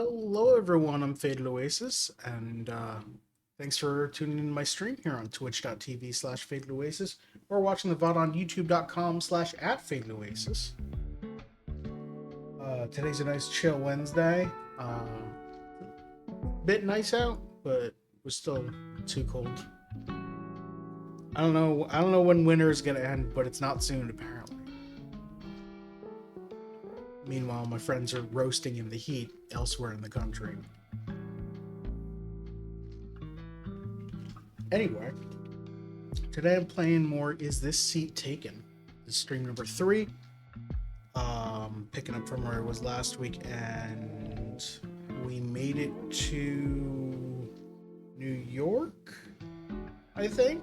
Hello, everyone. I'm Faded Oasis, and thanks for tuning in to my stream here on twitch.tv/Faded Oasis, or watching the VOD on youtube.com/@Faded Oasis. Today's a nice chill Wednesday. Bit nice out, but we're still too cold. I don't know when winter is gonna end, but it's not soon apparently. Meanwhile, my friends are roasting in the heat elsewhere in the country. Anyway, today I'm playing more Is This Seat Taken? This is stream number 3. Picking up from where it was last week, and we made it to New York, I think.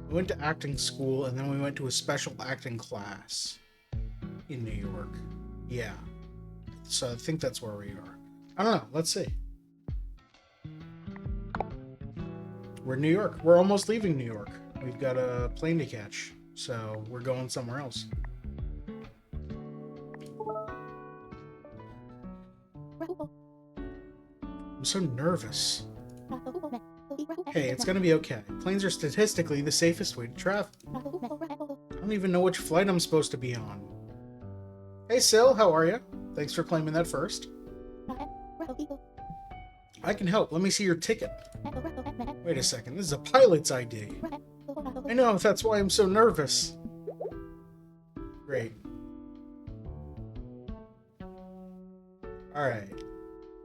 We went to acting school, and then we went to a special acting class in New York. Yeah. So I think that's where we are. I don't know. Let's see. We're in New York. We're almost leaving New York. We've got a plane to catch, so we're going somewhere else. I'm so nervous. Hey, it's gonna be okay. Planes are statistically the safest way to travel. I don't even know which flight I'm supposed to be on. Hey, Sil, how are you? Thanks for claiming that first. I can help. Let me see your ticket. Wait a second. This is a pilot's ID. I know. That's why I'm so nervous. Great. Alright.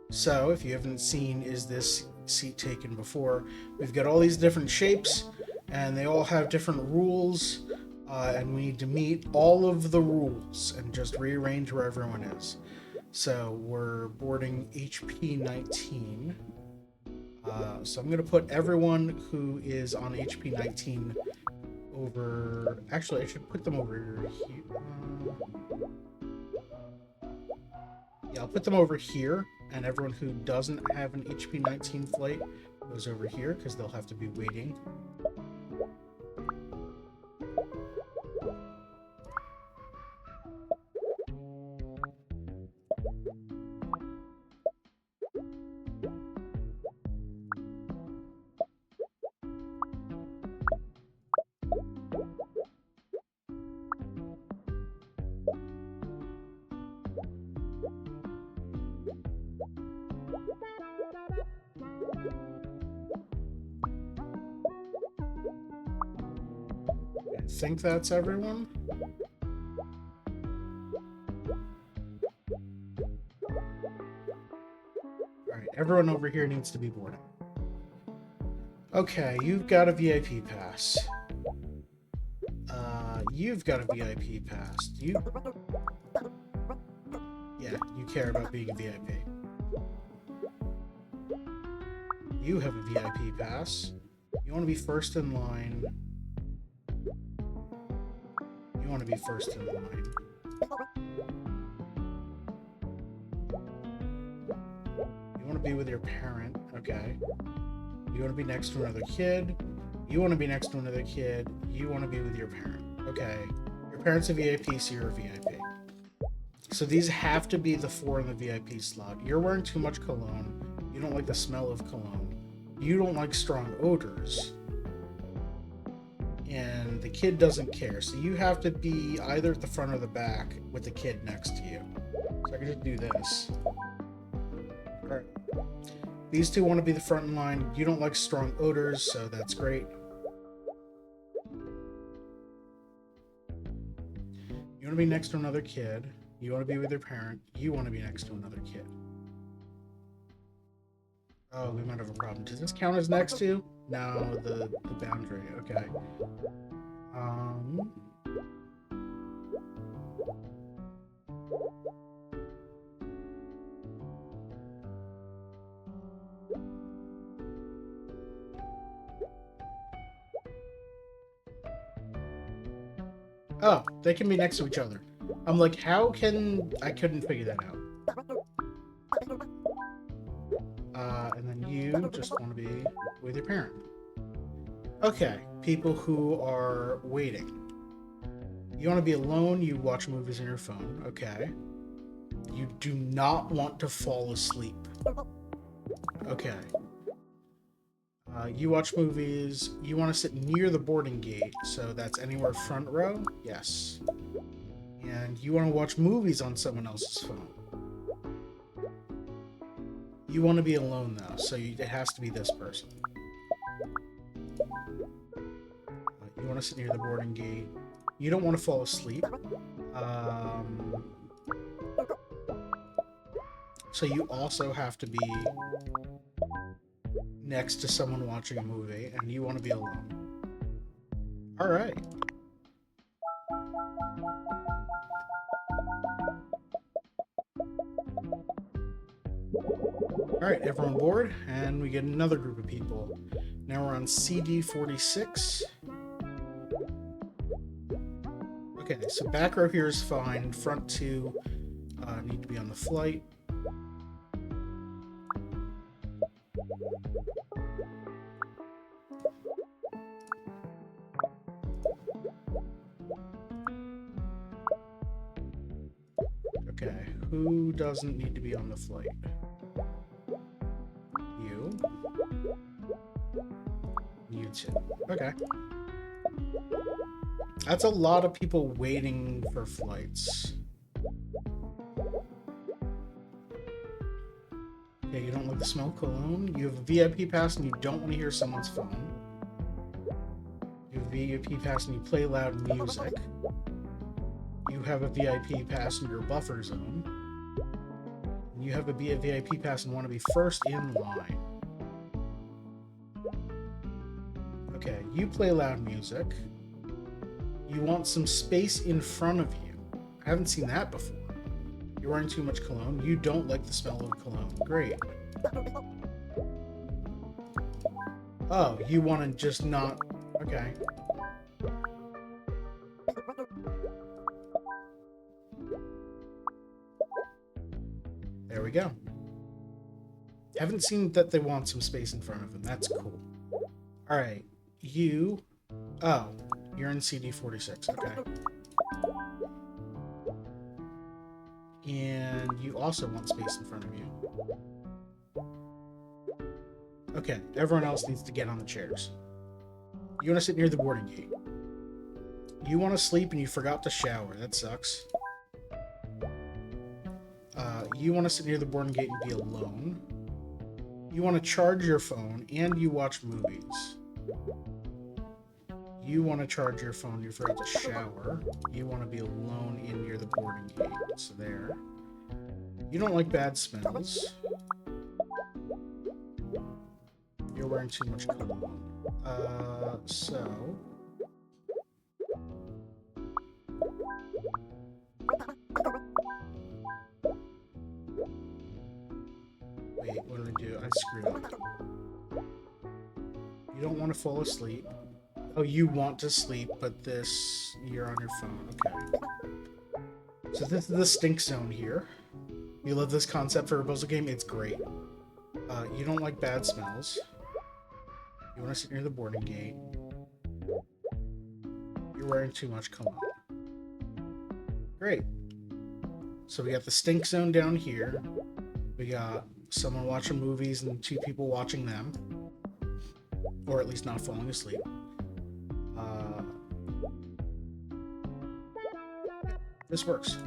So, if you haven't seen Is This Seat Taken before, we've got all these different shapes, and they all have different rules, and we need to meet all of the rules and just rearrange where everyone is. So we're boarding HP 19. So I'm going to put everyone who is on HP 19 over... Actually, I should put them over here. Yeah, I'll put them over here, and everyone who doesn't have an HP 19 flight goes over here, because they'll have to be waiting. I think that's everyone. Alright, everyone over here needs to be boarded. Okay, you've got a VIP pass. You've got a VIP pass. Yeah, you care about being a VIP. You have a VIP pass. You want to be first in line. You want to be first in line. You want to be with your parent. Okay. You want to be next to another kid. You want to be next to another kid. You want to be with your parent. Okay. Your parent's a VIP, so you're a VIP. So these have to be the 4 in the VIP slot. You're wearing too much cologne. You don't like the smell of cologne. You don't like strong odors. And the kid doesn't care. So you have to be either at the front or the back with the kid next to you. So I can just do this. Alright. These two want to be the front in line. You don't like strong odors, so that's great. You want to be next to another kid. You want to be with your parent. You want to be next to another kid. Oh, we might have a problem. Does this count as next to? No, the boundary. Okay. Oh, they can be next to each other. I'm like, how can... I couldn't figure that out. And then you just want to be with your parent. Okay, people who are waiting. You want to be alone, you watch movies on your phone. Okay. You do not want to fall asleep. Okay. You watch movies. You want to sit near the boarding gate, so that's anywhere front row? Yes. And you want to watch movies on someone else's phone. You want to be alone, though, so it has to be this person. You want to sit near the boarding gate. You don't want to fall asleep. So you also have to be next to someone watching a movie, and you want to be alone. Alright. Alright, everyone bored, and we get another group of people. Now we're on CD46. Okay, so back row here is fine. Front two need to be on the flight. Okay, who doesn't need to be on the flight? You. You too. Okay. That's a lot of people waiting for flights. Yeah, you don't like the smell of cologne. You have a VIP pass and you don't want to hear someone's phone. You have a VIP pass and you play loud music. You have a VIP pass in your buffer zone. You have a VIP pass and want to be first in line. Okay, you play loud music. You want some space in front of you. I haven't seen that before. You're wearing too much cologne. You don't like the smell of cologne. Great. Oh, you want to just not... Okay. There we go. Haven't seen that they want some space in front of them. That's cool. Alright. You... Oh. You're in CD46. Okay. And you also want space in front of you. Okay. Everyone else needs to get on the chairs. You want to sit near the boarding gate. You want to sleep and you forgot to shower. That sucks. You want to sit near the boarding gate and be alone. You want to charge your phone and you watch movies. You want to charge your phone, you forgot to shower. You want to be alone in near the boarding gate. So there. You don't like bad smells. You're wearing too much cologne. So... Wait, what did I do? I screwed up. You don't want to fall asleep. Oh, you want to sleep, but this... You're on your phone. Okay. So this is the stink zone here. You love this concept for a puzzle game? It's great. You don't like bad smells. You want to sit near the boarding gate. You're wearing too much cologne. Great. So we got the stink zone down here. We got someone watching movies and two people watching them. Or at least not falling asleep. This works.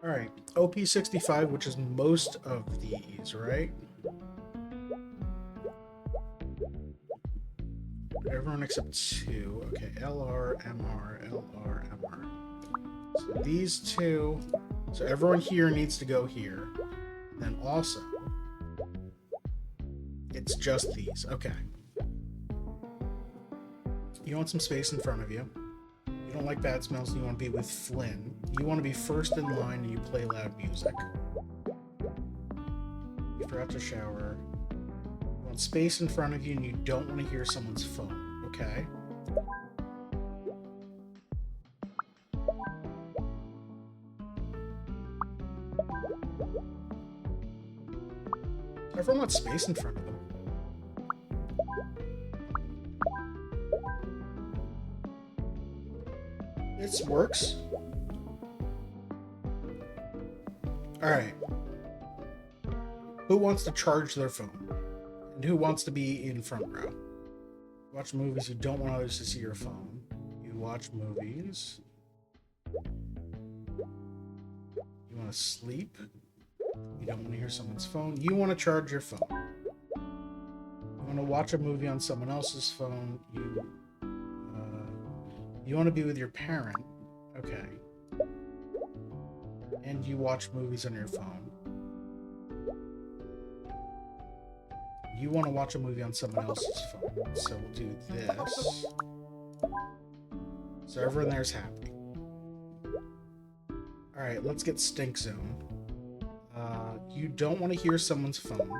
Alright, OP65, which is most of these, right? Everyone except two. Okay, LR, MR, LR, MR. So these two... So everyone here needs to go here. Then also... It's just these. Okay. You want some space in front of you. You don't like bad smells and you want to be with Flynn. You want to be first in line and you play loud music. You forgot to shower. You want space in front of you and you don't want to hear someone's phone. Okay. Everyone wants space in front of them. It works. Alright. Who wants to charge their phone? And who wants to be in front row? You watch movies, you don't want others to see your phone. You watch movies. You want to sleep. You don't want to hear someone's phone. You want to charge your phone. You want to watch a movie on someone else's phone. You want to be with your parent. Okay. And you watch movies on your phone. You want to watch a movie on someone else's phone. So we'll do this. So everyone there's happy. Alright, let's get Stink Zone. You don't want to hear someone's phone.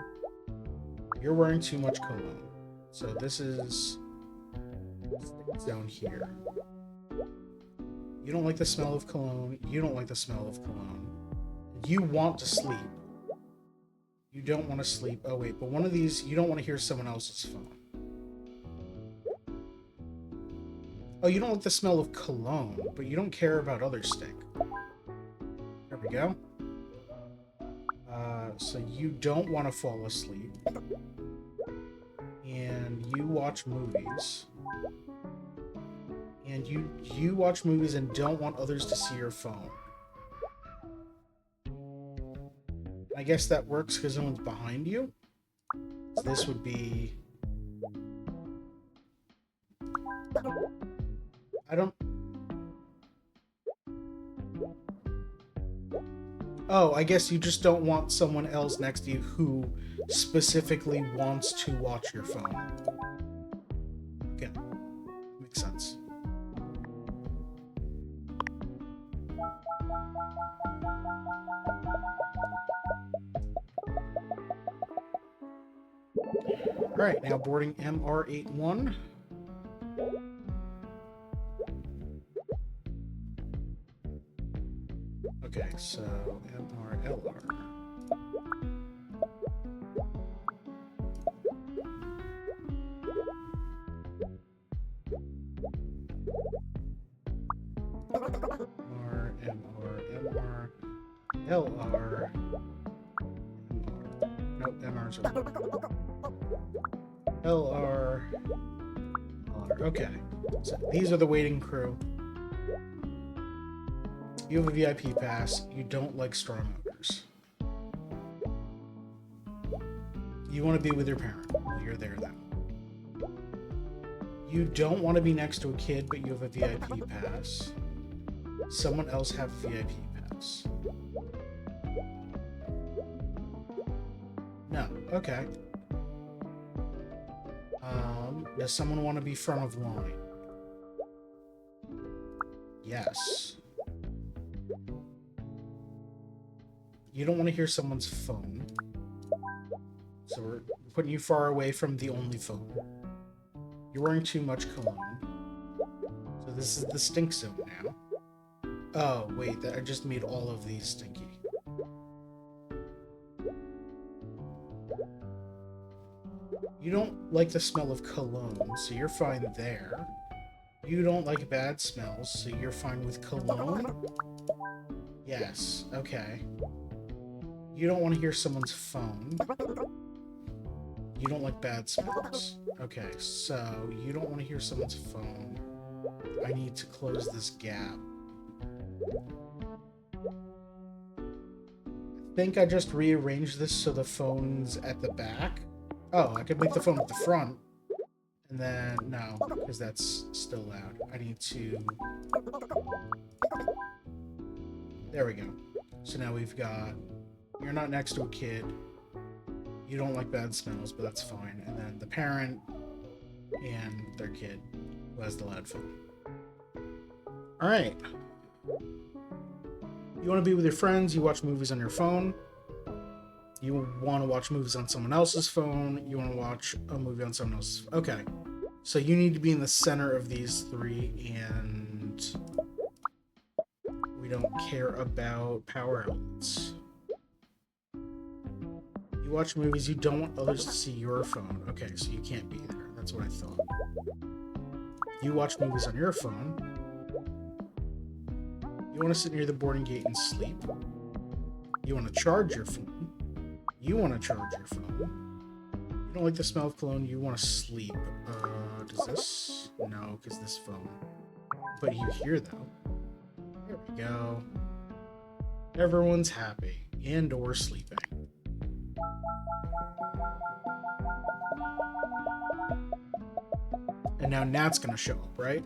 You're wearing too much cologne. So this is Stink Zone here. You don't like the smell of cologne. You don't like the smell of cologne. You want to sleep. You don't want to sleep. Oh, wait, but one of these, you don't want to hear someone else's phone. Oh, you don't like the smell of cologne, but you don't care about other stink. There we go. So you don't want to fall asleep. And you watch movies. And you watch movies and don't want others to see your phone. I guess that works because no one's behind you. So this would be... I don't... Oh, I guess you just don't want someone else next to you who specifically wants to watch your phone. Okay. Makes sense. Alright, now boarding MR81. Okay, so MRLR. LR. Nope, MR's over. LR. Okay, so these are the waiting crew. You have a VIP pass. You don't like strong odors. You want to be with your parent. Well, you're there then. You don't want to be next to a kid, but you have a VIP pass. Someone else have a VIP pass. No. Okay. Does someone want to be front of line? Yes. You don't want to hear someone's phone. So we're putting you far away from the only phone. You're wearing too much cologne. So this is the stink zone now. Oh, wait, I just made all of these stinky. You don't like the smell of cologne, so you're fine there. You don't like bad smells, so you're fine with cologne? Yes, okay. You don't want to hear someone's phone. You don't like bad smells. Okay, so you don't want to hear someone's phone. I need to close this gap. I think I just rearranged this so the phone's at the back. Oh, I could make the phone at the front. And then, no, because that's still loud. I need to... There we go. So now we've got... You're not next to a kid. You don't like bad smells, but that's fine. And then the parent and their kid who has the loud phone. Alright. You want to be with your friends, you watch movies on your phone. You want to watch movies on someone else's phone. You want to watch a movie on someone else's... Okay. So you need to be in the center of these three, and... we don't care about power elements. You You watch movies, you don't want others to see your phone. Okay, so you can't be there. That's what I thought. You watch movies on your phone. You want to sit near the boarding gate and sleep. You want to charge your phone. You want to charge your phone. You don't like the smell of cologne. You want to sleep. Does this? No, because this phone. But you hear though. There we go. Everyone's happy and or sleeping. And now Nat's gonna show up, right?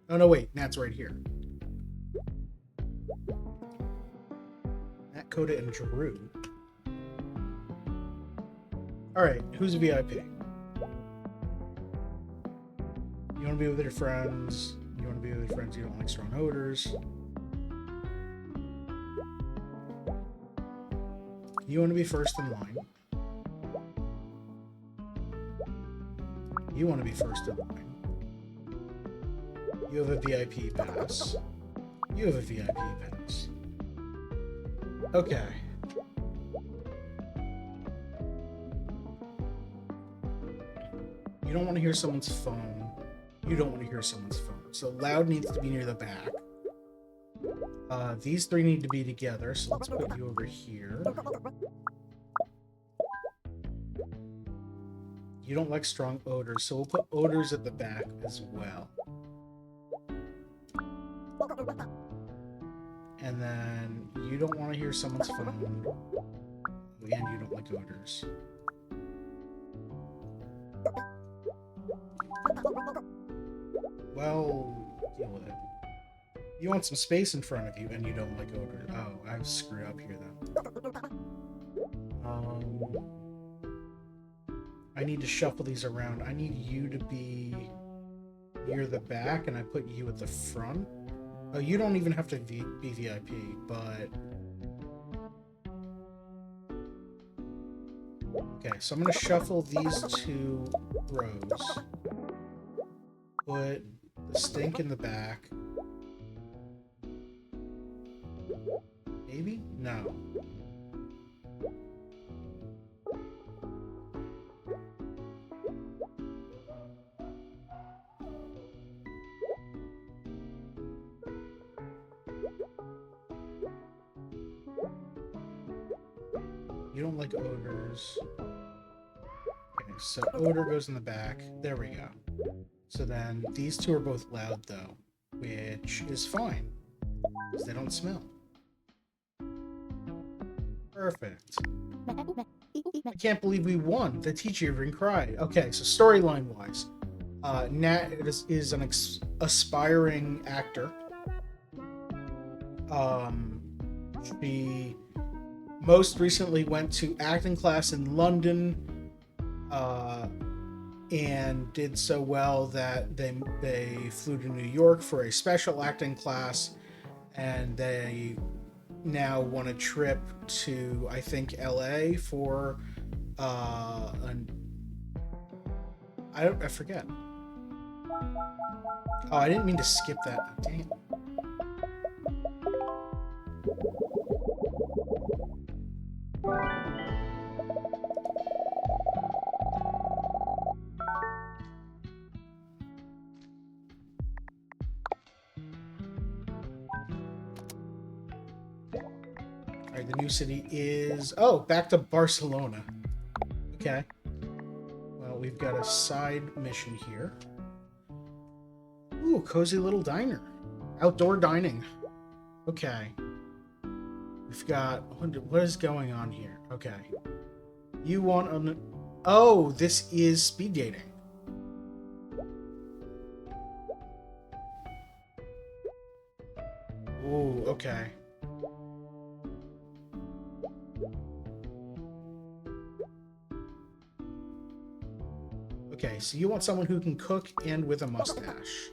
Oh no, wait, Nat's right here. Nat, Coda, and Drew. Alright, who's a VIP? You wanna be with your friends. You wanna be with your friends, you don't like strong odors. You wanna be first in line. You want to be first in line. You have a VIP pass. You have a VIP pass. Okay. You don't want to hear someone's phone. You don't want to hear someone's phone. So loud needs to be near the back. These three need to be together, so let's put you over here. You don't like strong odors, so we'll put odors at the back as well. And then you don't want to hear someone's phone, and you don't like odors. Well, deal with it. You want some space in front of you, and you don't like odors. Oh, I've screwed up here then. I need to shuffle these around. I need you to be near the back, and I put you at the front. Oh, you don't even have to be VIP, but... Okay, so I'm going to shuffle these two rows. Put the stink in the back. Maybe? No. You don't like odors. Okay, so odor goes in the back. There we go. So then these two are both loud though, which is fine, because they don't smell. Perfect. I can't believe we won. The teacher even cried. Okay, so storyline wise, Nat is an aspiring actor. She most recently went to acting class in London, and did so well that they flew to New York for a special acting class, and they now want a trip to, I think, LA for I forget. Oh, I didn't mean to skip that. Oh, dang it. Alright, the new city is... Oh, back to Barcelona. Okay. Well, we've got a side mission here. Ooh, cozy little diner. Outdoor dining. Okay. We've got... What is going on here? Okay. You want an... Oh, this is speed dating. Ooh, okay. Okay, so you want someone who can cook and with a mustache.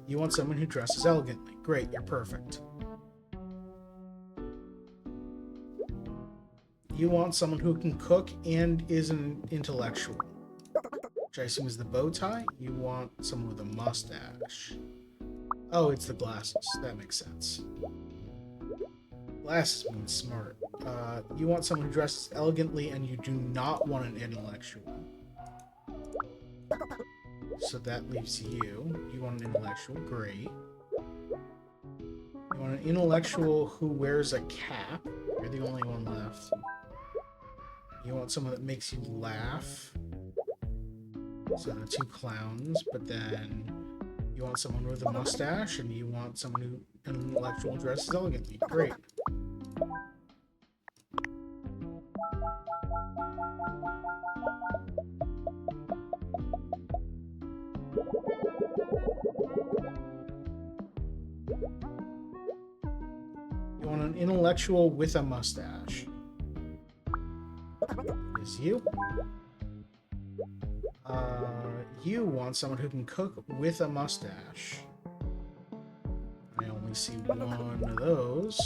You want someone who dresses elegantly. Great, you're perfect. You want someone who can cook and is an intellectual, which I assume is the bow tie. You want someone with a mustache. Oh, it's the glasses. That makes sense. Glasses means smart. You want someone who dresses elegantly, and you do not want an intellectual. So that leaves you. You want an intellectual. Great. You want an intellectual who wears a cap. You're the only one left. You want someone that makes you laugh. So the two clowns, but then you want someone with a mustache, and you want someone who an intellectual dresses elegantly. Great. You want an intellectual with a mustache. Is you. You want someone who can cook with a mustache. I only see one of those.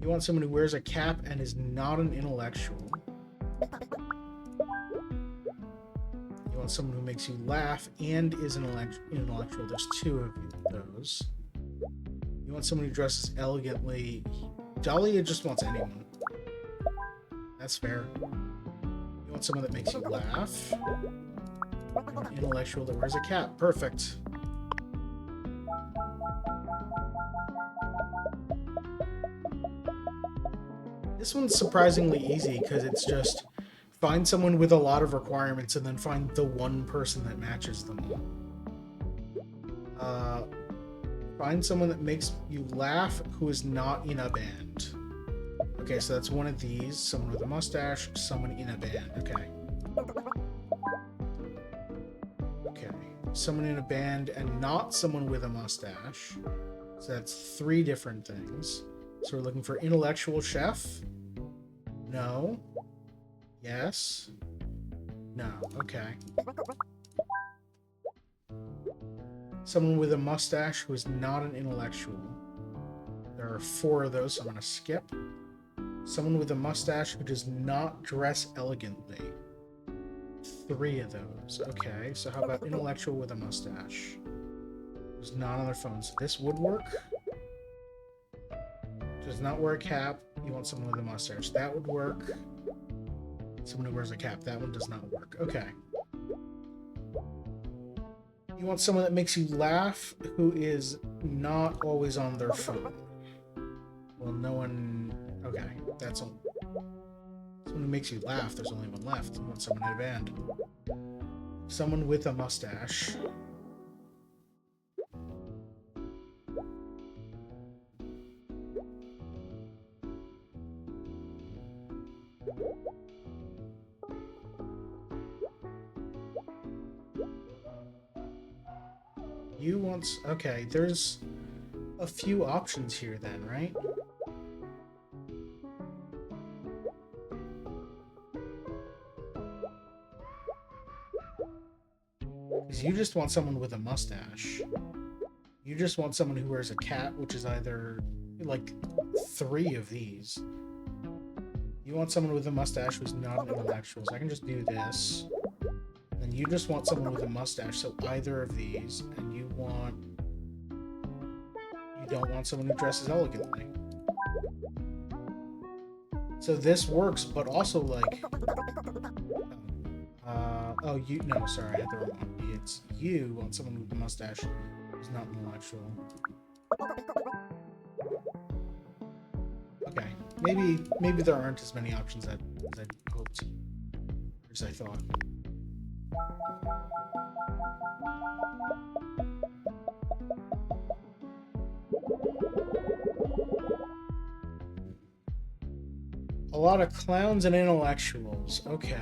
You want someone who wears a cap and is not an intellectual. You want someone who makes you laugh and is an intellectual. There's two of those. You want someone who dresses elegantly. Dahlia just wants anyone. That's fair. You want someone that makes you laugh. You want an intellectual that wears a cap. Perfect. This one's surprisingly easy because it's just find someone with a lot of requirements and then find the one person that matches them all. Find someone that makes you laugh who is not in a band. Okay, so that's one of these. Someone with a mustache, someone in a band. Okay. Okay. Someone in a band and not someone with a mustache. So that's three different things. So we're looking for intellectual chef. No. Yes. No. Okay. Someone with a mustache who is not an intellectual. There are four of those, so I'm going to skip. Someone with a mustache who does not dress elegantly. Three of those. Okay, so how about intellectual with a mustache? Who's not on their phone. So this would work. Does not wear a cap. You want someone with a mustache. That would work. Someone who wears a cap. That one does not work. Okay. You want someone that makes you laugh who is not always on their phone. Well, no one... Okay, that's all. Someone who makes you laugh, there's only one left. You want someone in a band. Someone with a mustache. You want... Okay, there's a few options here then, right? Because you just want someone with a mustache. You just want someone who wears a cap, which is either, like, three of these. You want someone with a mustache who's not an intellectual, so I can just do this. And you just want someone with a mustache, so either of these, and you don't want someone who dresses elegantly. So this works, but also, like... oh, no, sorry, I had the wrong one. It's you want someone with a mustache who's not intellectual. Okay, maybe there aren't as many options as I hoped, or as I thought. A lot of clowns and intellectuals. Okay.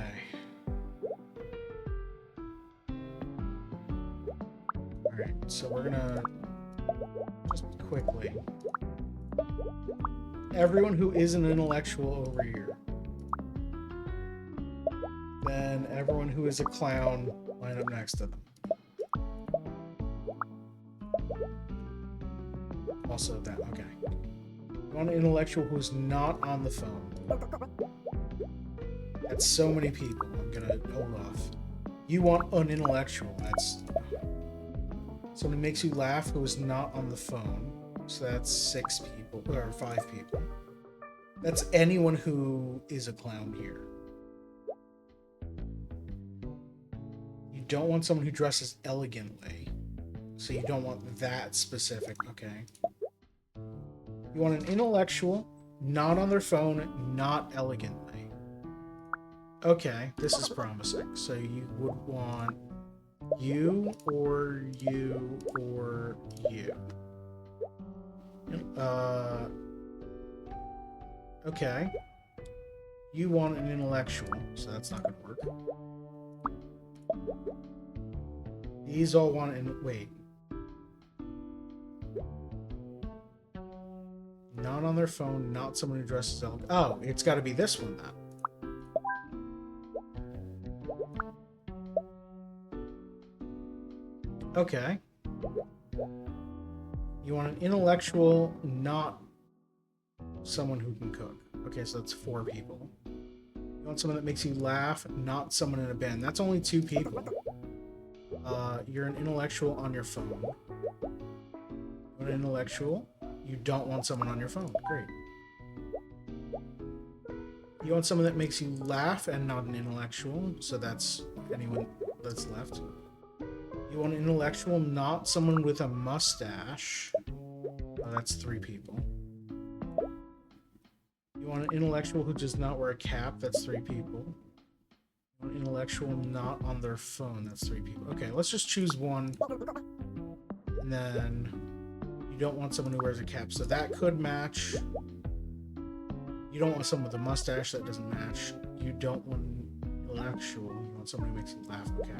Alright, so we're gonna just quickly. Everyone who is an intellectual over here. Then everyone who is a clown line up next to them. Also that, okay. You want an intellectual who's not on the phone. That's so many people. I'm gonna hold off. You want an intellectual. That's someone who makes you laugh who is not on the phone. So that's 6 people, or 5 people. That's anyone who is a clown here. You don't want someone who dresses elegantly. So you don't want that specific, okay. You want an intellectual, not on their phone, not elegantly. Okay, this is promising. So you would want you or you or you. Okay. You want an intellectual, so that's not gonna work. These all want an... Wait. Not on their phone, not someone who dresses elegant. Oh, it's gotta be this one then. Okay. You want an intellectual, not someone who can cook. Okay, so that's 4 people. You want someone that makes you laugh, not someone in a band. That's only 2 people. You're an intellectual on your phone. You want an intellectual? You don't want someone on your phone. Great. You want someone that makes you laugh and not an intellectual, so that's anyone that's left. You want an intellectual, not someone with a mustache. Oh, that's 3 people. You want an intellectual who does not wear a cap. That's 3 people. You want an intellectual not on their phone. That's 3 people. Okay, let's just choose one. And then you don't want someone who wears a cap. So that could match. You don't want someone with a mustache. That doesn't match. You don't want an intellectual. You want someone who makes you laugh. Okay.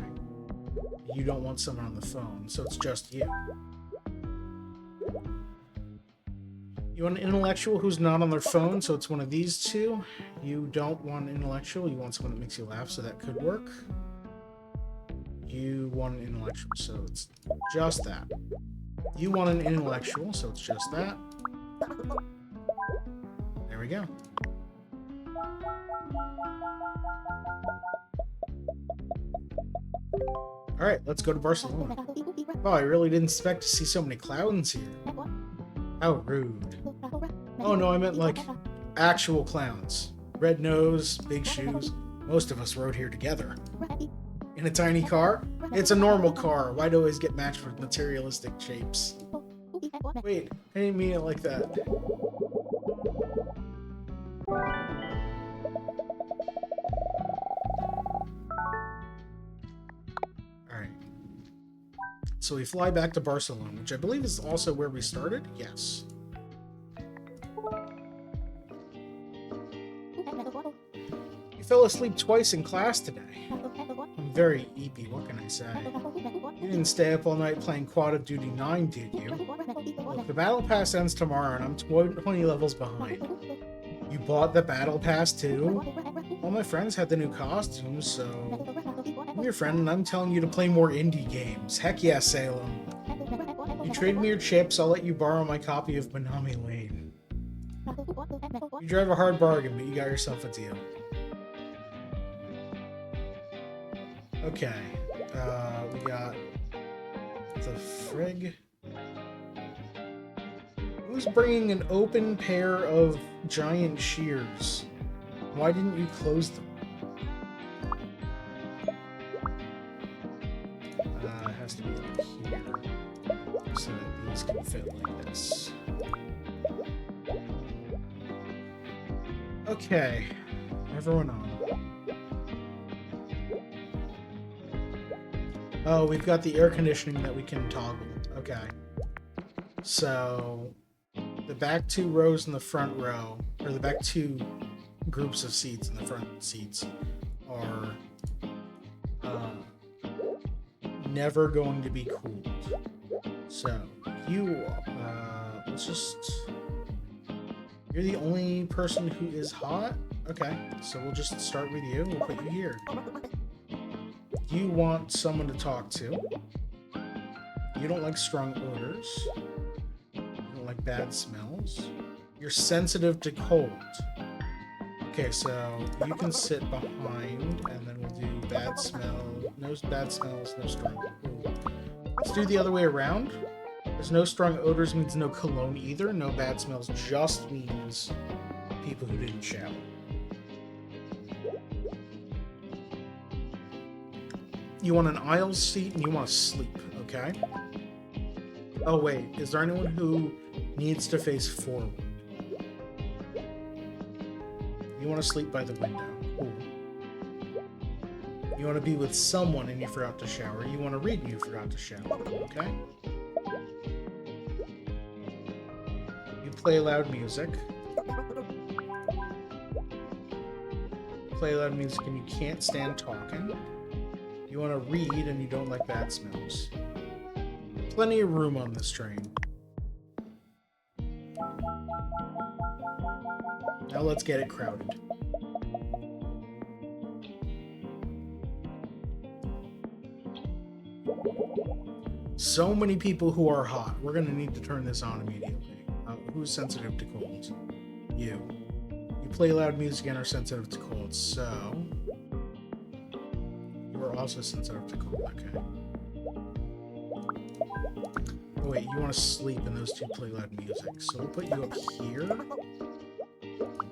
You don't want someone on the phone. So it's just you. You want an intellectual who's not on their phone, so it's one of these 2. You don't want an intellectual, you want someone that makes you laugh, so that could work. You want an intellectual, so it's just that. You want an intellectual, so it's just that. There we go. Alright, let's go to Barcelona. Oh, I really didn't expect to see so many clowns here. How rude. Oh no, I meant like actual clowns. Red nose, big shoes. Most of us rode here together. In a tiny car? It's a normal car. Why do I always get matched with materialistic shapes? Wait, I didn't mean it like that. Alright. So we fly back to Barcelona, which I believe is also where we started? Yes. You fell asleep twice in class today. I'm very eepy, what can I say? You didn't stay up all night playing Quad of Duty 9, did you? Look, the battle pass ends tomorrow and I'm 20 levels behind. You bought the battle pass too? All my friends had the new costumes, so... I'm your friend and I'm telling you to play more indie games. Heck yeah, Salem. You trade me your chips, I'll let you borrow my copy of Manami Lane. You drive a hard bargain, but you got yourself a deal. Okay, we got the frig. Who's bringing an open pair of giant shears? Why didn't you close them? It has to be like here, so that these can fit like this. Okay, everyone on. Oh, we've got the air conditioning that we can toggle. Okay. So, the back 2 rows in the front row, or the back 2 groups of seats in the front seats are never going to be cooled. So, you, let's just... You're the only person who is hot? Okay, so we'll just start with you. We'll put you here. You want someone to talk to. You don't like strong odors. You don't like bad smells. You're sensitive to cold. Okay, so you can sit behind, and then we'll do bad smell. No bad smells, no strong. Ooh. Let's do the other way around. There's no strong odors means no cologne either. No bad smells just means people who didn't shower. You want an aisle seat and you want to sleep, okay? Oh wait, is there anyone who needs to face forward? You want to sleep by the window. Cool. You want to be with someone and you forgot to shower. You want to read and you forgot to shower, okay? You play loud music. Play loud music and you can't stand talking. You want to read and you don't like bad smells. Plenty of room on this train. Now let's get it crowded. So many people who are hot. We're going to need to turn this on immediately. Who's sensitive to colds? You. You play loud music and are sensitive to colds, so... you are also sensitive to cold, okay. Oh wait, you want to sleep and those two play loud music. So we'll put you up here.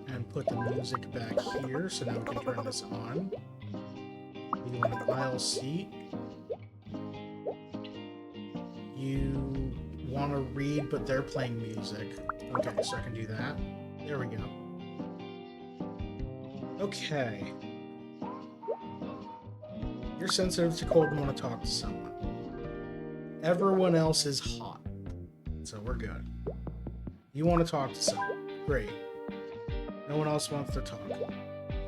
And put the music back here, so now we can turn this on. You want an aisle seat. You want to read, but they're playing music. Okay, so I can do that. There we go. Okay. You're sensitive to cold and want to talk to someone. Everyone else is hot, so we're good. You want to talk to someone. Great. No one else wants to talk.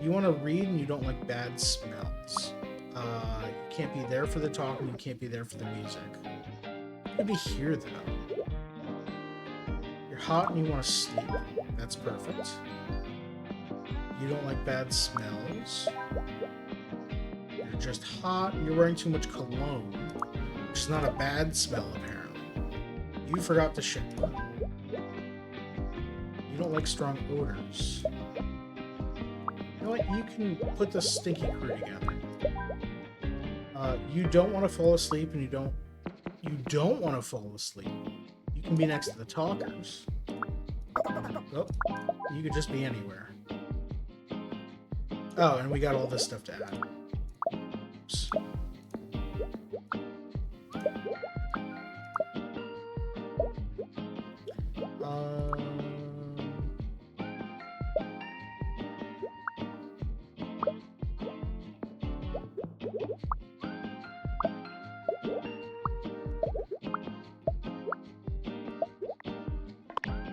You want to read and you don't like bad smells. You can't be there for the talk and you can't be there for the music. You could be here though. You're hot and you want to sleep. That's perfect. You don't like bad smells. You're just hot and you're wearing too much cologne, which is not a bad smell apparently. You forgot to shower. You don't like strong odors. You know what? You can put the stinky crew together. You don't want to fall asleep, and you don't want to fall asleep. You can be next to the talkers. Oh, you could just be anywhere. Oh, and we got all this stuff to add. Oops.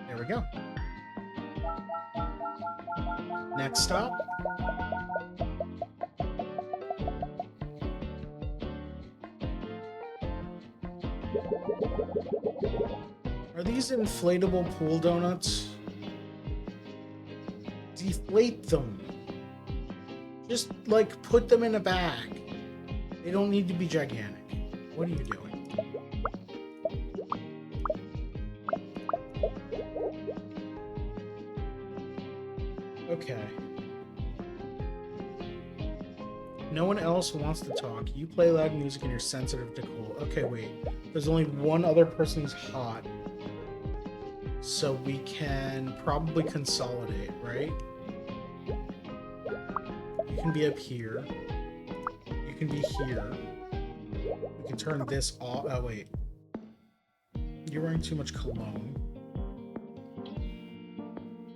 There we go. Next stop. Are these inflatable pool donuts? Deflate them. Just, like, put them in a bag. They don't need to be gigantic. What are you doing? Okay. No one else wants to talk. You play loud music and you're sensitive to cold. Okay, wait. There's only one other person who's hot. So we can probably consolidate, right? You can be up here. You can be here. We can turn this off. Oh, wait. You're wearing too much cologne.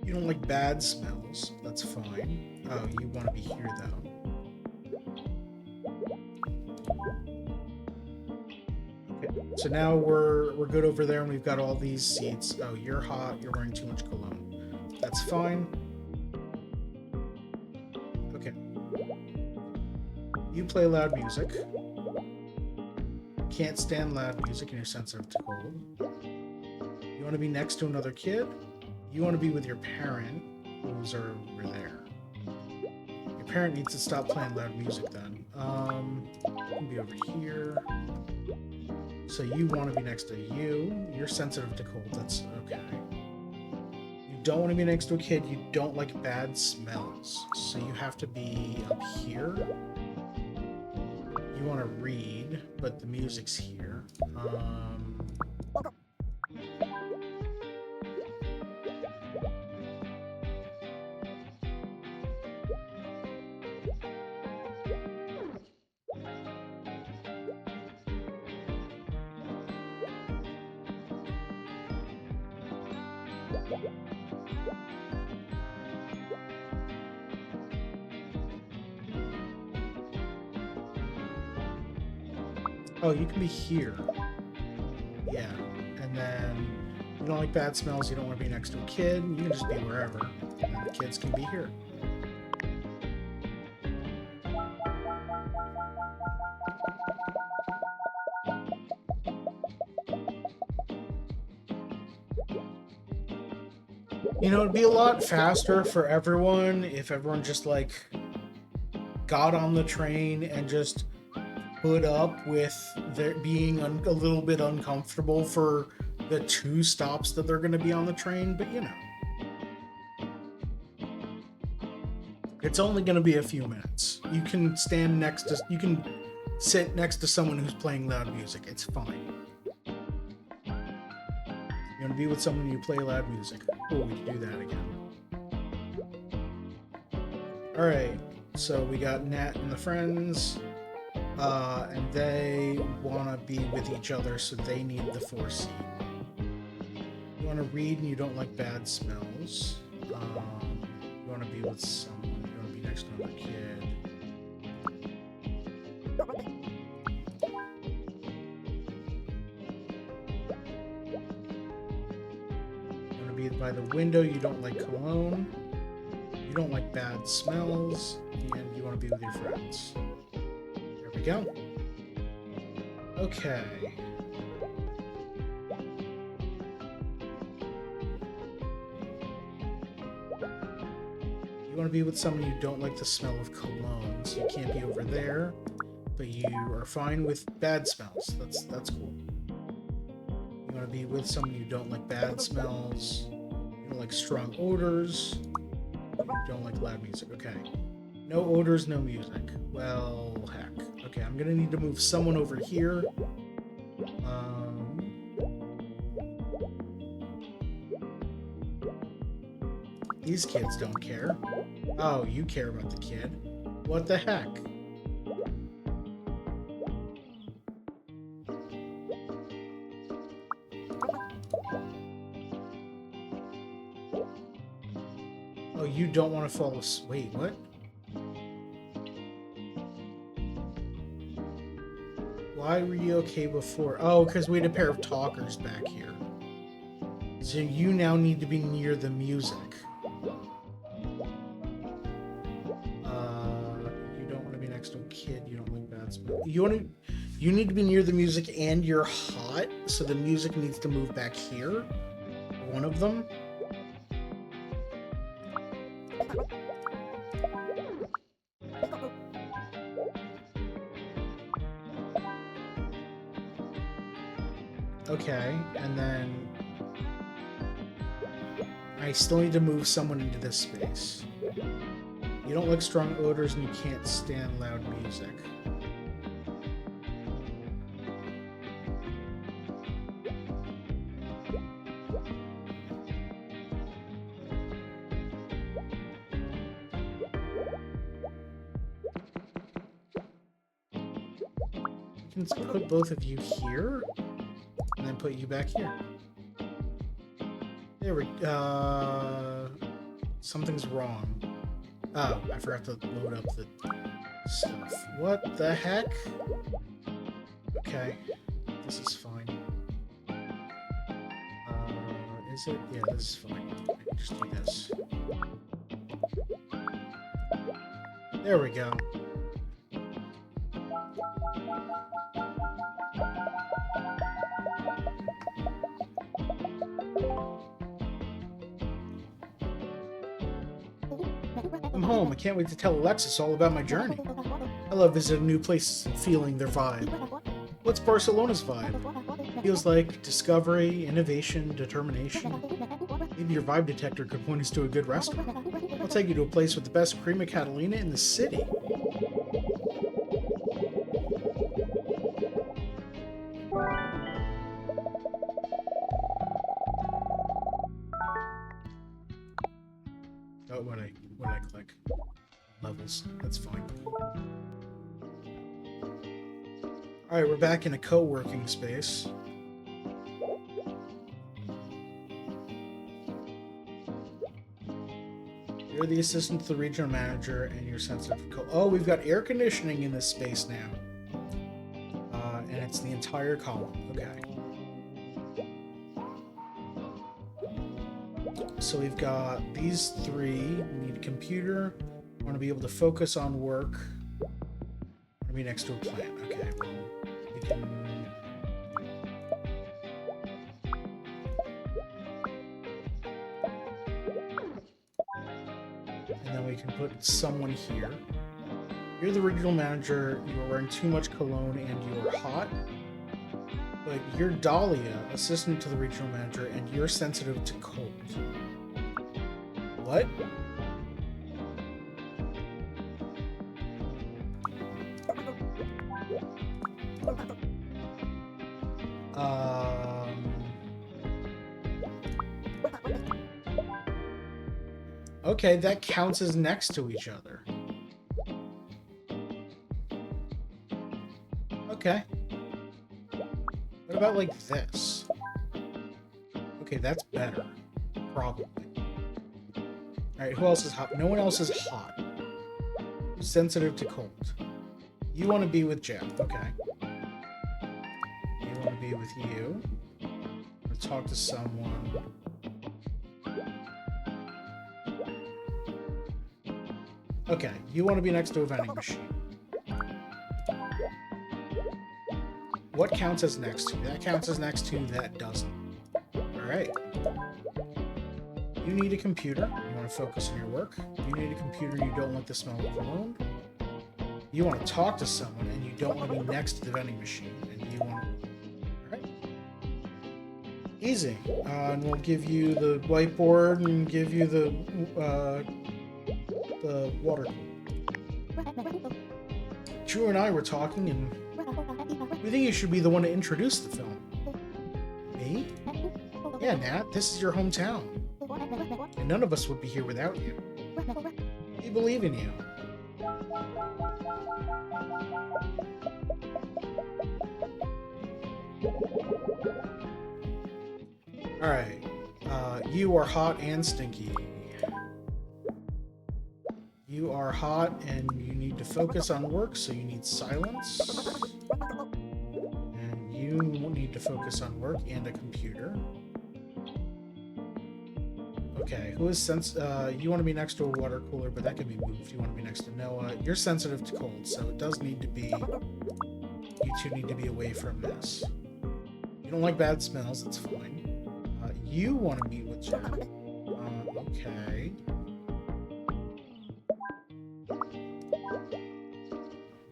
You don't like bad smells. That's fine. Oh, you want to be here, though. So now we're good over there, and we've got all these seats. Oh, you're hot. You're wearing too much cologne. That's fine. Okay. You play loud music. Can't stand loud music, and you're sensitive to cold. You want to be next to another kid. You want to be with your parent, who's over there. Your parent needs to stop playing loud music then. You can be over here. So you want to be next to you. You're sensitive to cold. That's okay. You don't want to be next to a kid. You don't like bad smells. So you have to be up here. You want to read, but the music's here. Oh, you can be here. Yeah. And then you don't like bad smells, you don't want to be next to a kid, you can just be wherever. And the kids can be here. You know, it'd be a lot faster for everyone if everyone just, like, got on the train and just put up with there being a little bit uncomfortable for the 2 stops that they're going to be on the train, but you know. It's only going to be a few minutes. You can stand next to... You can sit next to someone who's playing loud music. It's fine. You want to be with someone you play loud music. Oh, we can do that again. Alright, so we got Nat and the friends. And they want to be with each other, so they need the 4 seat. You want to read and you don't like bad smells. You want to be with someone. You want to be next to another kid. You want to be by the window. You don't like cologne. You don't like bad smells. And you want to be with your friends. There we go. Okay. You want to be with someone you don't like the smell of cologne, so you can't be over there, but you are fine with bad smells. That's cool. You want to be with someone you don't like bad smells, you don't like strong odors, you don't like loud music. Okay. No odors, no music. Well, heck. Okay, I'm gonna need to move someone over here. These kids don't care. Oh, you care about the kid. What the heck? Oh, you don't want to fall asleep. Wait, what? Why were you okay before? Oh, because we had a pair of talkers back here. So you now need to be near the music. You don't want to be next to a kid. You don't like bad smell. You need to be near the music and you're hot, so the music needs to move back here. One of them. Okay, and then I still need to move someone into this space. You don't like strong odors and you can't stand loud music. You can put both of you here, and then put you back here. There we go. Something's wrong. Oh, I forgot to load up the stuff. What the heck? Okay, this is fine. Is it? Yeah, this is fine. I can just do this. There we go. I'm home. I can't wait to tell Alexis all about my journey. I love visiting new places and feeling their vibe. What's Barcelona's vibe? Feels like discovery, innovation, determination. Maybe your vibe detector could point us to a good restaurant. I'll take you to a place with the best crema catalina in the city. Oh, what I click? Levels. That's fine. Alright, we're back in a co-working space. You're the assistant to the regional manager, and you're sensitive to cold. Oh, we've got air conditioning in this space now. And it's the entire column. Okay. So we've got these three. We need a computer. We want to be able to focus on work. We want to be next to a plant. Okay. We can... And then we can put someone here. You're the regional manager. You are wearing too much cologne and you are hot. But you're Dahlia, assistant to the regional manager, and you're sensitive to cold. What? Okay, that counts as next to each other. Okay. What about like this? Okay, that's better. Probably. Alright, who else is hot? No one else is hot. Who's sensitive to cold? You want to be with Jeff. Okay. You want to be with you. I'm going to talk to someone. Okay, you want to be next to a vending machine. What counts as next to? That counts as next to, that doesn't. Alright. You need a computer. You want to focus on your work. You need a computer. You don't like the smell of cologne. You want to talk to someone, and you don't want to be next to the vending machine. And you want to... Alright. Easy. And we'll give you the whiteboard and give you the water cooler. Drew and I were talking, and we think you should be the one to introduce the film. Me? Yeah, Nat, this is your hometown. And none of us would be here without you. We believe in you. Alright. You are hot and stinky. You are hot and you need to focus on work, so you need silence. And you need to focus on work and a computer. Okay, who is you want to be next to a water cooler, but that can be moved. You want to be next to Noah. You're sensitive to cold, so it does need to be... You two need to be away from this. You don't like bad smells, that's fine. You want to meet with Jack. Okay.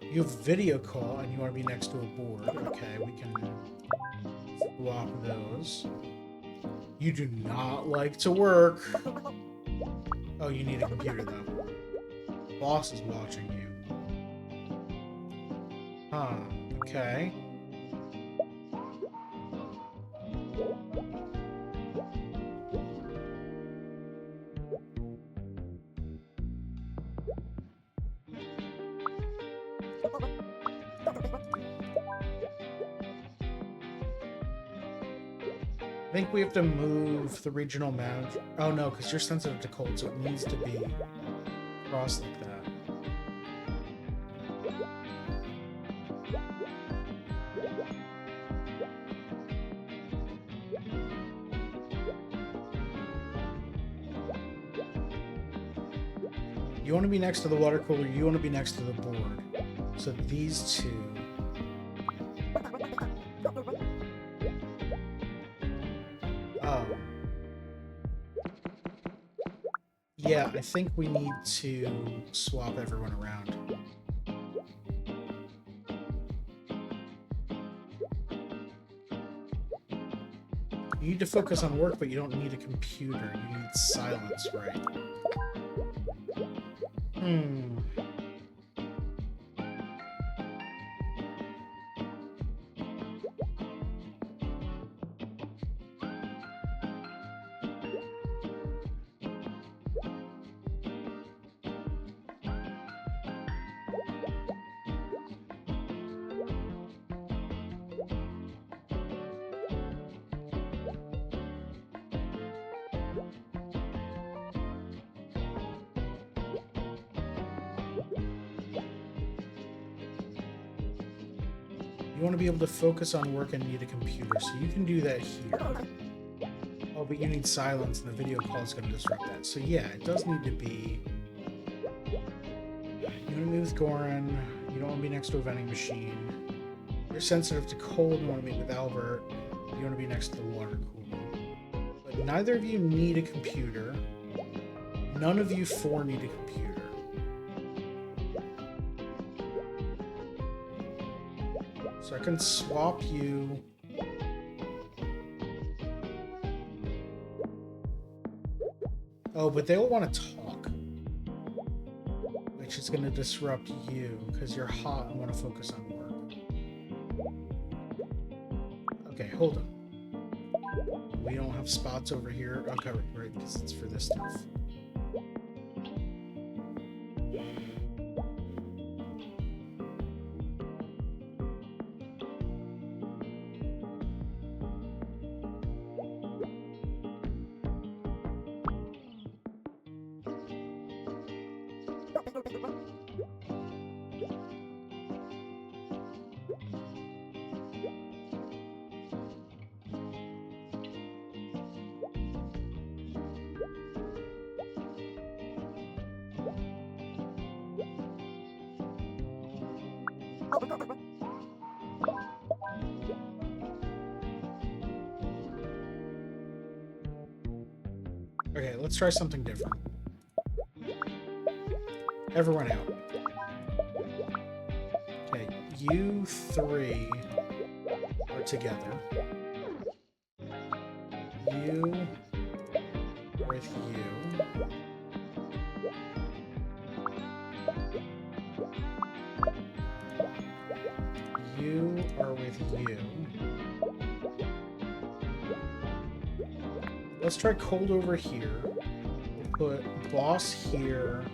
You have video call and you want to be next to a board. Okay, we can swap those. You do not like to work. Oh, you need a computer though. Boss is watching you. Huh, okay. I think we have to move the regional manager. Oh no, because you're sensitive to cold, so it needs to be crossed like that. You want to be next to the water cooler, you want to be next to the board. So these two. Yeah, I think we need to swap everyone around. You need to focus on work, but you don't need a computer. You need silence, right? want to be able to focus on work and need a computer, so you can do that here. Oh, but you need silence, and the video call is going to disrupt that. So yeah, it does need to be... You want to meet with Goran. You don't want to be next to a vending machine. You're sensitive to cold. You want to meet with Albert. You want to be next to the water cooler. But neither of you need a computer. None of you four need a computer. So I can swap you. Oh, but they'll want to talk. Which is going to disrupt you, because you're hot and want to focus on work. Okay, hold on. We don't have spots over here. Okay, right, because it's for this stuff. Okay, let's try something different. Everyone out. Okay, you three are together. You are with you. You are with you. Let's try cold over here. We'll put boss here.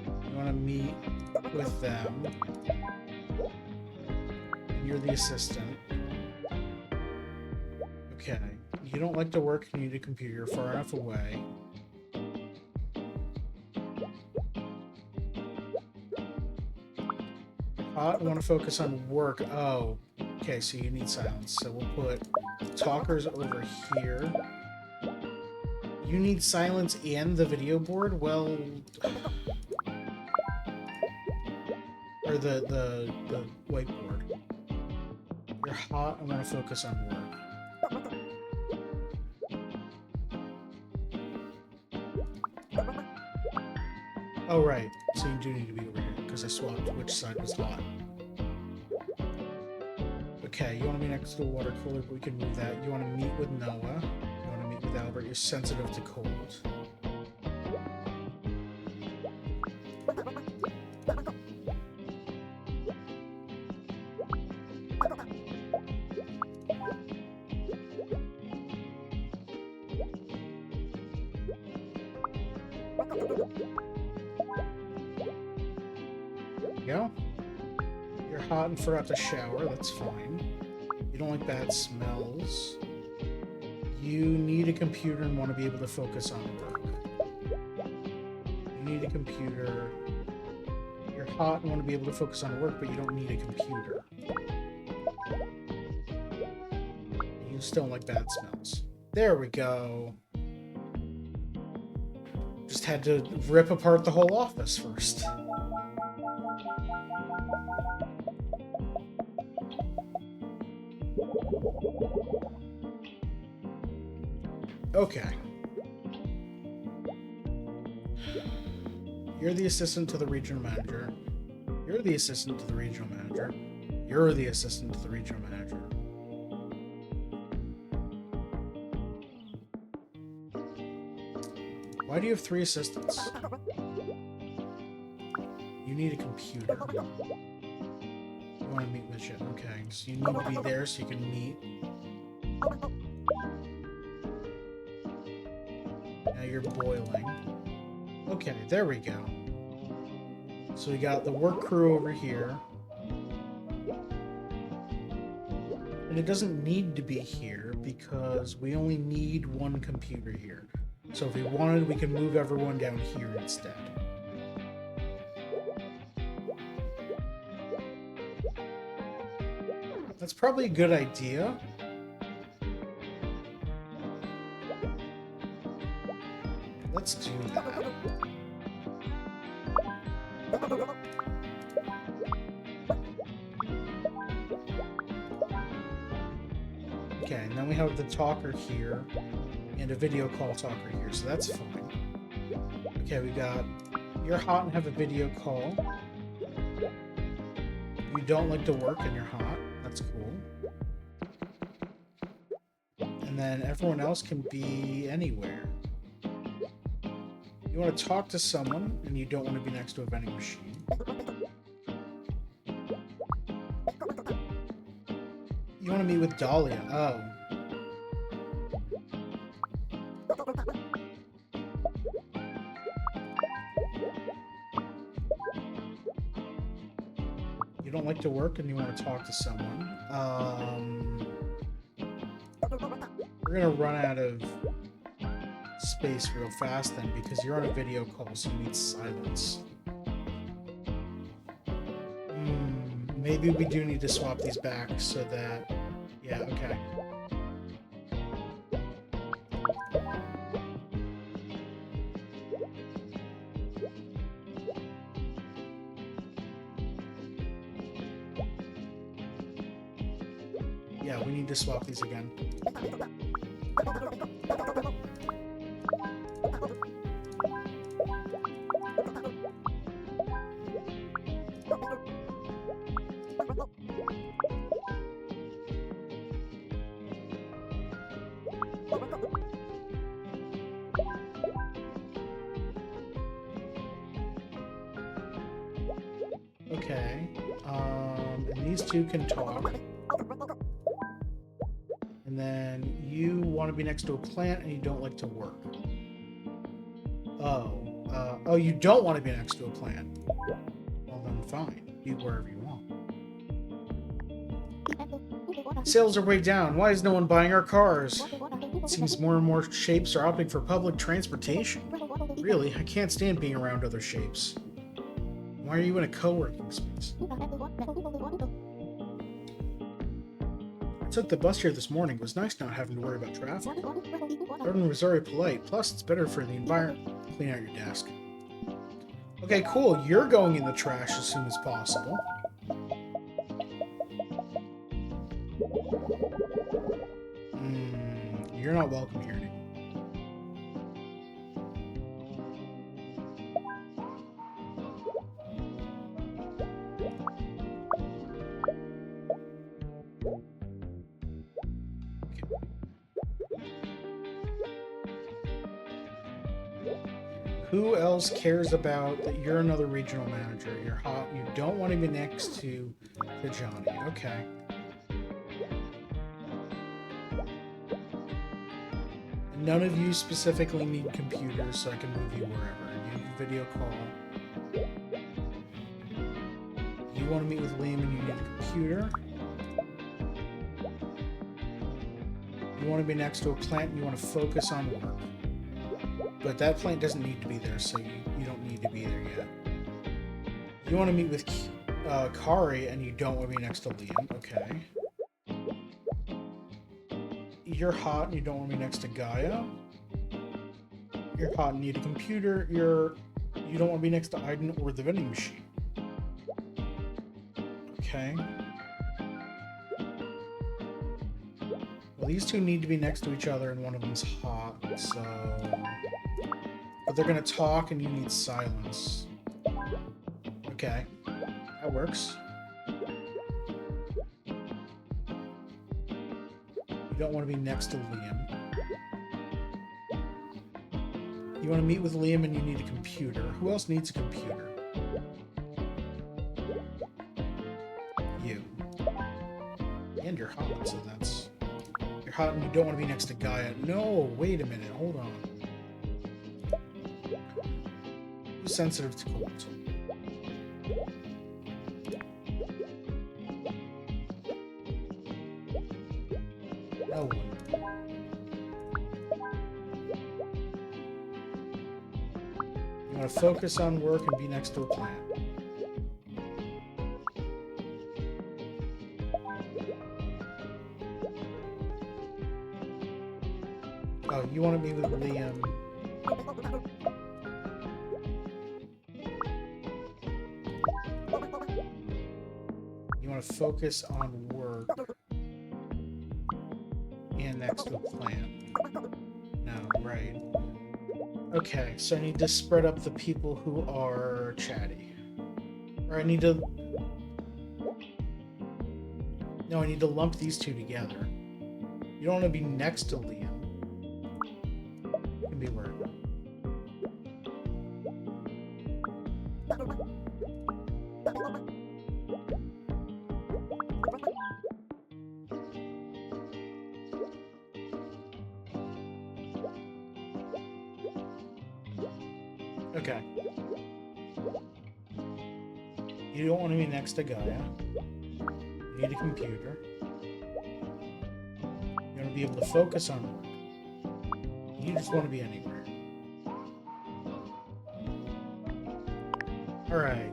You want to meet with them. And you're the assistant. Okay. You don't like to work, you need a computer. You're far enough away. I want to focus on work. Oh, okay, so you need silence. So we'll put talkers over here. You need silence and the video board? Well... Or the whiteboard. You're hot, I want to focus on work. Oh, right. So you do need to be over here, because I swapped which side was hot. Okay, you want to be next to the water cooler, but we can move that. You want to meet with Noah. You want to meet with Albert. You're sensitive to cold. Go. You're hot and forgot to shower, that's fine. You don't like bad smells. You need a computer and want to be able to focus on work. You need a computer. You're hot and want to be able to focus on work, but you don't need a computer. You still don't like bad smells. There we go. Just had to rip apart the whole office first. Okay. You're the assistant to the regional manager. You're the assistant to the regional manager. You're the assistant to the regional manager. Why do you have 3 assistants? You need a computer. You want to meet with you. Okay, so you need to be there so you can meet. Now you're boiling. Okay, there we go. So we got the work crew over here. And it doesn't need to be here because we only need 1 computer here. So if we wanted, we can move everyone down here instead. That's probably a good idea. Let's do that. Okay, and then we have the talker here and a video call talker here, so that's fine. Okay, we got you're hot and have a video call. You don't like to work and you're hot. That's cool. And then everyone else can be anywhere. You want to talk to someone and you don't want to be next to a vending machine. You want to meet with Dahlia. Oh. You don't like to work and you want to talk to someone. We're going to run out of space real fast then because you're on a video call, so you need silence. Maybe we do need to swap these back so that... Yeah, okay. Yeah, we need to swap these again. Okay, and these two can talk. And then you want to be next to a plant and you don't like to work. Oh, you don't want to be next to a plant. Well then fine, be wherever you want. Sales are way down. Why is no one buying our cars? It seems more and more shapes are opting for public transportation. Really, I can't stand being around other shapes. Why are you in a co-working space? I took the bus here this morning. It was nice not having to worry about traffic. Everyone was very polite. Plus, it's better for the environment. Clean out your desk. Okay, cool. You're going in the trash as soon as possible. You're not welcome here anymore. Who else cares about that you're another regional manager? You're hot. You don't want to be next to Johnny. Okay. None of you specifically need computers, so I can move you wherever. You have a video call. You want to meet with Liam and you need a computer. You want to be next to a plant and you want to focus on work. But that plant doesn't need to be there, so you don't need to be there yet. You want to meet with Kari and you don't want to be next to Liam. Okay. You're hot and you don't want to be next to Gaia. You're hot and need a computer. You don't want to be next to Aiden or the vending machine. Okay. Well, these two need to be next to each other and one of them's hot, so... But they're gonna talk and you need silence. Okay. That works. You don't want to be next to Liam. You want to meet with Liam and you need a computer. Who else needs a computer? You. And you're hot, so that's... You're hot and you don't want to be next to Gaia. No, wait a minute, hold on. Who's sensitive to cold? No one. You want to focus on work and be next to a plant. you want to be with Liam. You want to focus on work and next to a plant. No, right. Okay, so I need to spread up the people who are chatty. Or I need to... No, I need to lump these two together. You don't want to be next to Liam. It can be weird. Okay. You don't want to be next to Gaia. You need a computer. You want to be able to focus on work. You just want to be anywhere. Alright.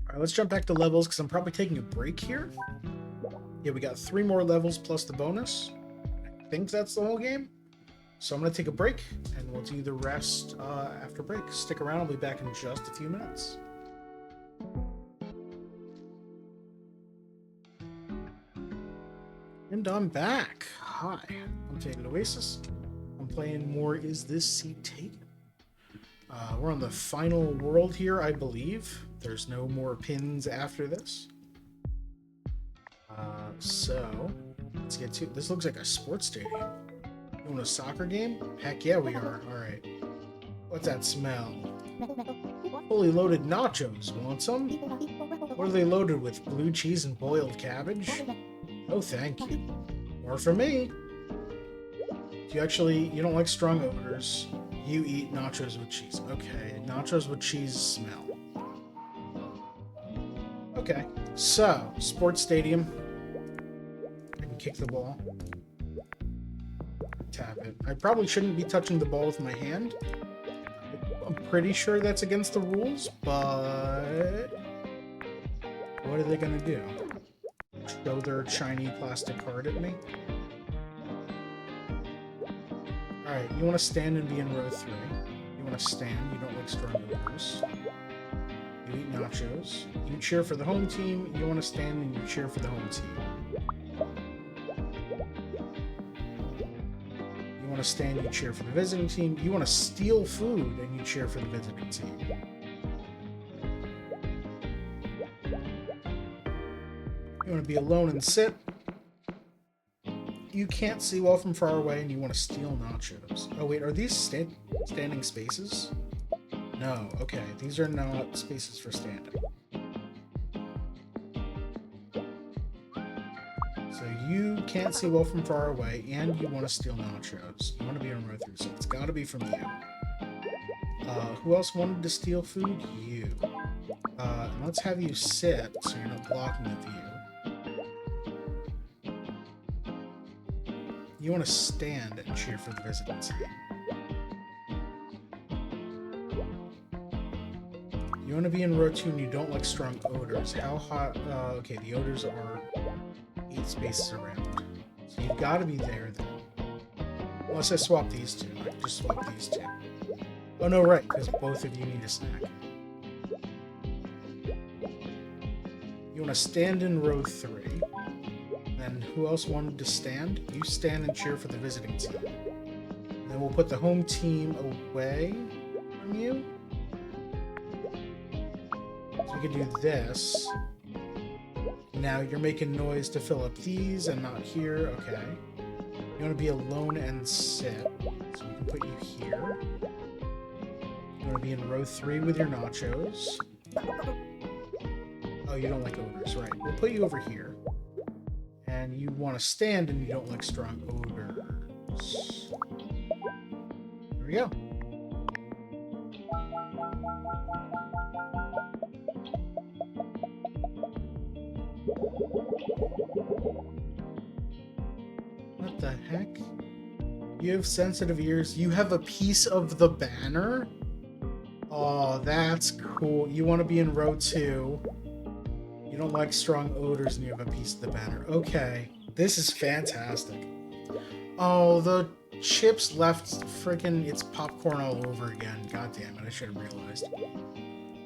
Alright, let's jump back to levels because I'm probably taking a break here. Yeah, we got 3 more levels plus the bonus. I think that's the whole game. So I'm going to take a break, and we'll do the rest after break. Stick around, I'll be back in just a few minutes. And I'm back. Hi, I'm Faded Oasis. I'm playing more Is This Seat Taken? We're on the final world here, I believe. There's no more pins after this. So, let's get to it. This looks like a sports stadium. You want a soccer game? Heck yeah, we are. Alright. What's that smell? Fully loaded nachos. Want some? What are they loaded with? Blue cheese and boiled cabbage? Oh, thank you. More for me. You don't like strong odors. You eat nachos with cheese. Okay, nachos with cheese smell. Okay, so, sports stadium. I can kick the ball. Tap it. I probably shouldn't be touching the ball with my hand. I'm pretty sure that's against the rules, but... what are they gonna do? Show their shiny plastic card at me? Alright, you want to stand and be in row 3. You want to stand, you don't like strong odors. You eat nachos. You cheer for the home team, you want to stand and you cheer for the home team. You want to stand, you cheer for the visiting team. You want to steal food and you cheer for the visiting team. You want to be alone and sit. You can't see well from far away and you want to steal nachos. Oh wait, are these standing spaces? No, okay, these are not spaces for standing. So you can't see well from far away and you want to steal nachos. You want to be on row 3, so it's got to be from you. Who else wanted to steal food? You. And let's have you sit so you're not blocking the view. You want to stand and cheer for the visiting team. You want to be in row 2 and you don't like strong odors. How hot? Okay, the odors are 8 spaces around. So you've got to be there then. Unless I swap these two. I can just swap these two. Oh no, right, because both of you need a snack. You want to stand in row 3. And who else wanted to stand? You stand and cheer for the visiting team. And then we'll put the home team away from you. So we can do this. Now you're making noise to fill up these and not here. Okay. You want to be alone and sit. So we can put you here. You want to be in row 3 with your nachos. Oh, you don't like odors, right. We'll put you over here. And you want to stand and you don't like strong odors. There we go. What the heck? You have sensitive ears. You have a piece of the banner? Oh, that's cool. You want to be in row 2. You don't like strong odors and you have a piece of the banner. Okay. This is fantastic. Oh, the chips left freaking it's popcorn all over again. God damn it, I should have realized.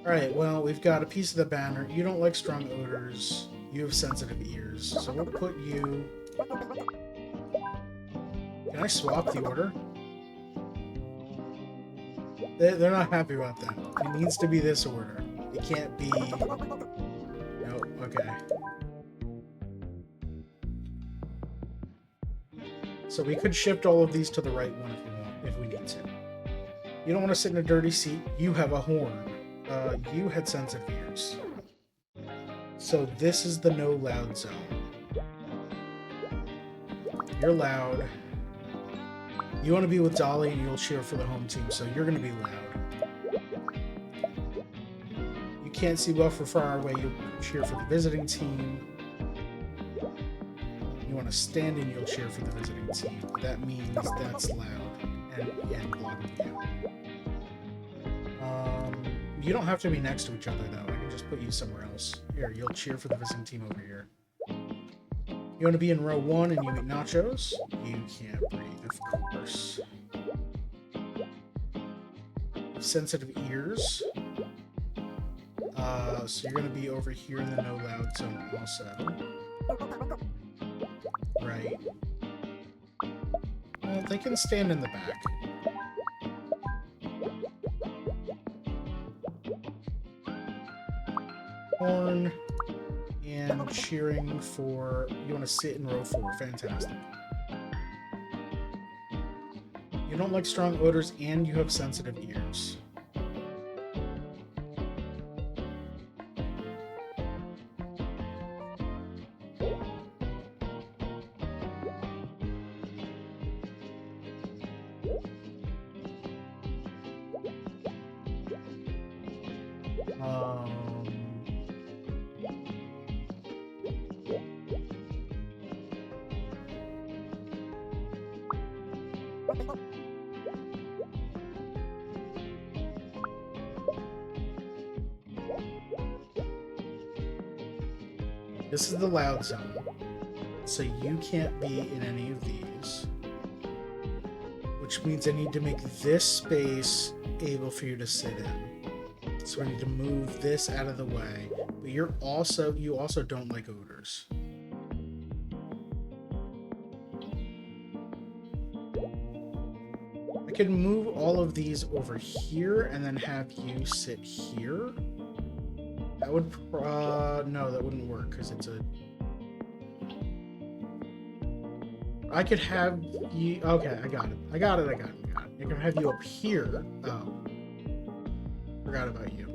Alright, well, we've got a piece of the banner. You don't like strong odors. You have sensitive ears. So we'll put you... Can I swap the order? They're not happy about that. It needs to be this order. It can't be... Nope, okay. So we could shift all of these to the right one if we need to. You don't want to sit in a dirty seat. You have a horn. You had sensitive ears. So this is the no loud zone. You're loud. You want to be with Dolly and you'll cheer for the home team, so you're going to be loud. You can't see well for far away, you'll cheer for the visiting team. You want to stand and you'll cheer for the visiting team. That means that's loud and blocking you. You don't have to be next to each other, though. I can just put you somewhere else. Here, you'll cheer for the visiting team over here. You want to be in row 1 and you eat nachos? You can't breathe, of course. Sensitive ears. So you're going to be over here in the no loud zone also. Right. Well, they can stand in the back. Horn and cheering for... You want to sit in row 4. Fantastic. You don't like strong odors and you have sensitive ears. This is the loud zone, so you can't be in any of these. Which means I need to make this space able for you to sit in. So I need to move this out of the way. But you also don't like odors. I could move all of these over here and then have you sit here. That would, no, that wouldn't work because it's a... I could have you, okay, I got it. I can have you up here. Oh. Forgot about you.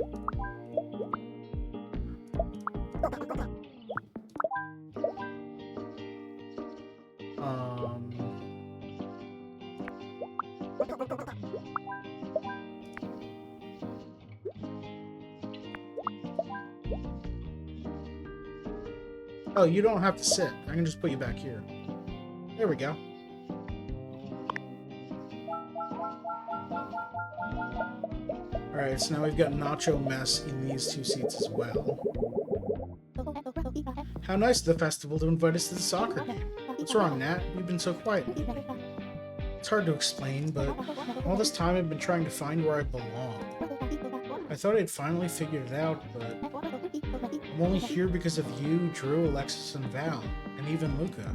Oh, you don't have to sit. I can just put you back here. There we go. Alright, so now we've got Nacho Mess in these 2 seats as well. How nice of the festival to invite us to the soccer game. What's wrong, Nat? You've been so quiet lately. It's hard to explain, but all this time I've been trying to find where I belong. I thought I'd finally figured it out, but I'm only here because of you, Drew, Alexis, and Val, and even Luca.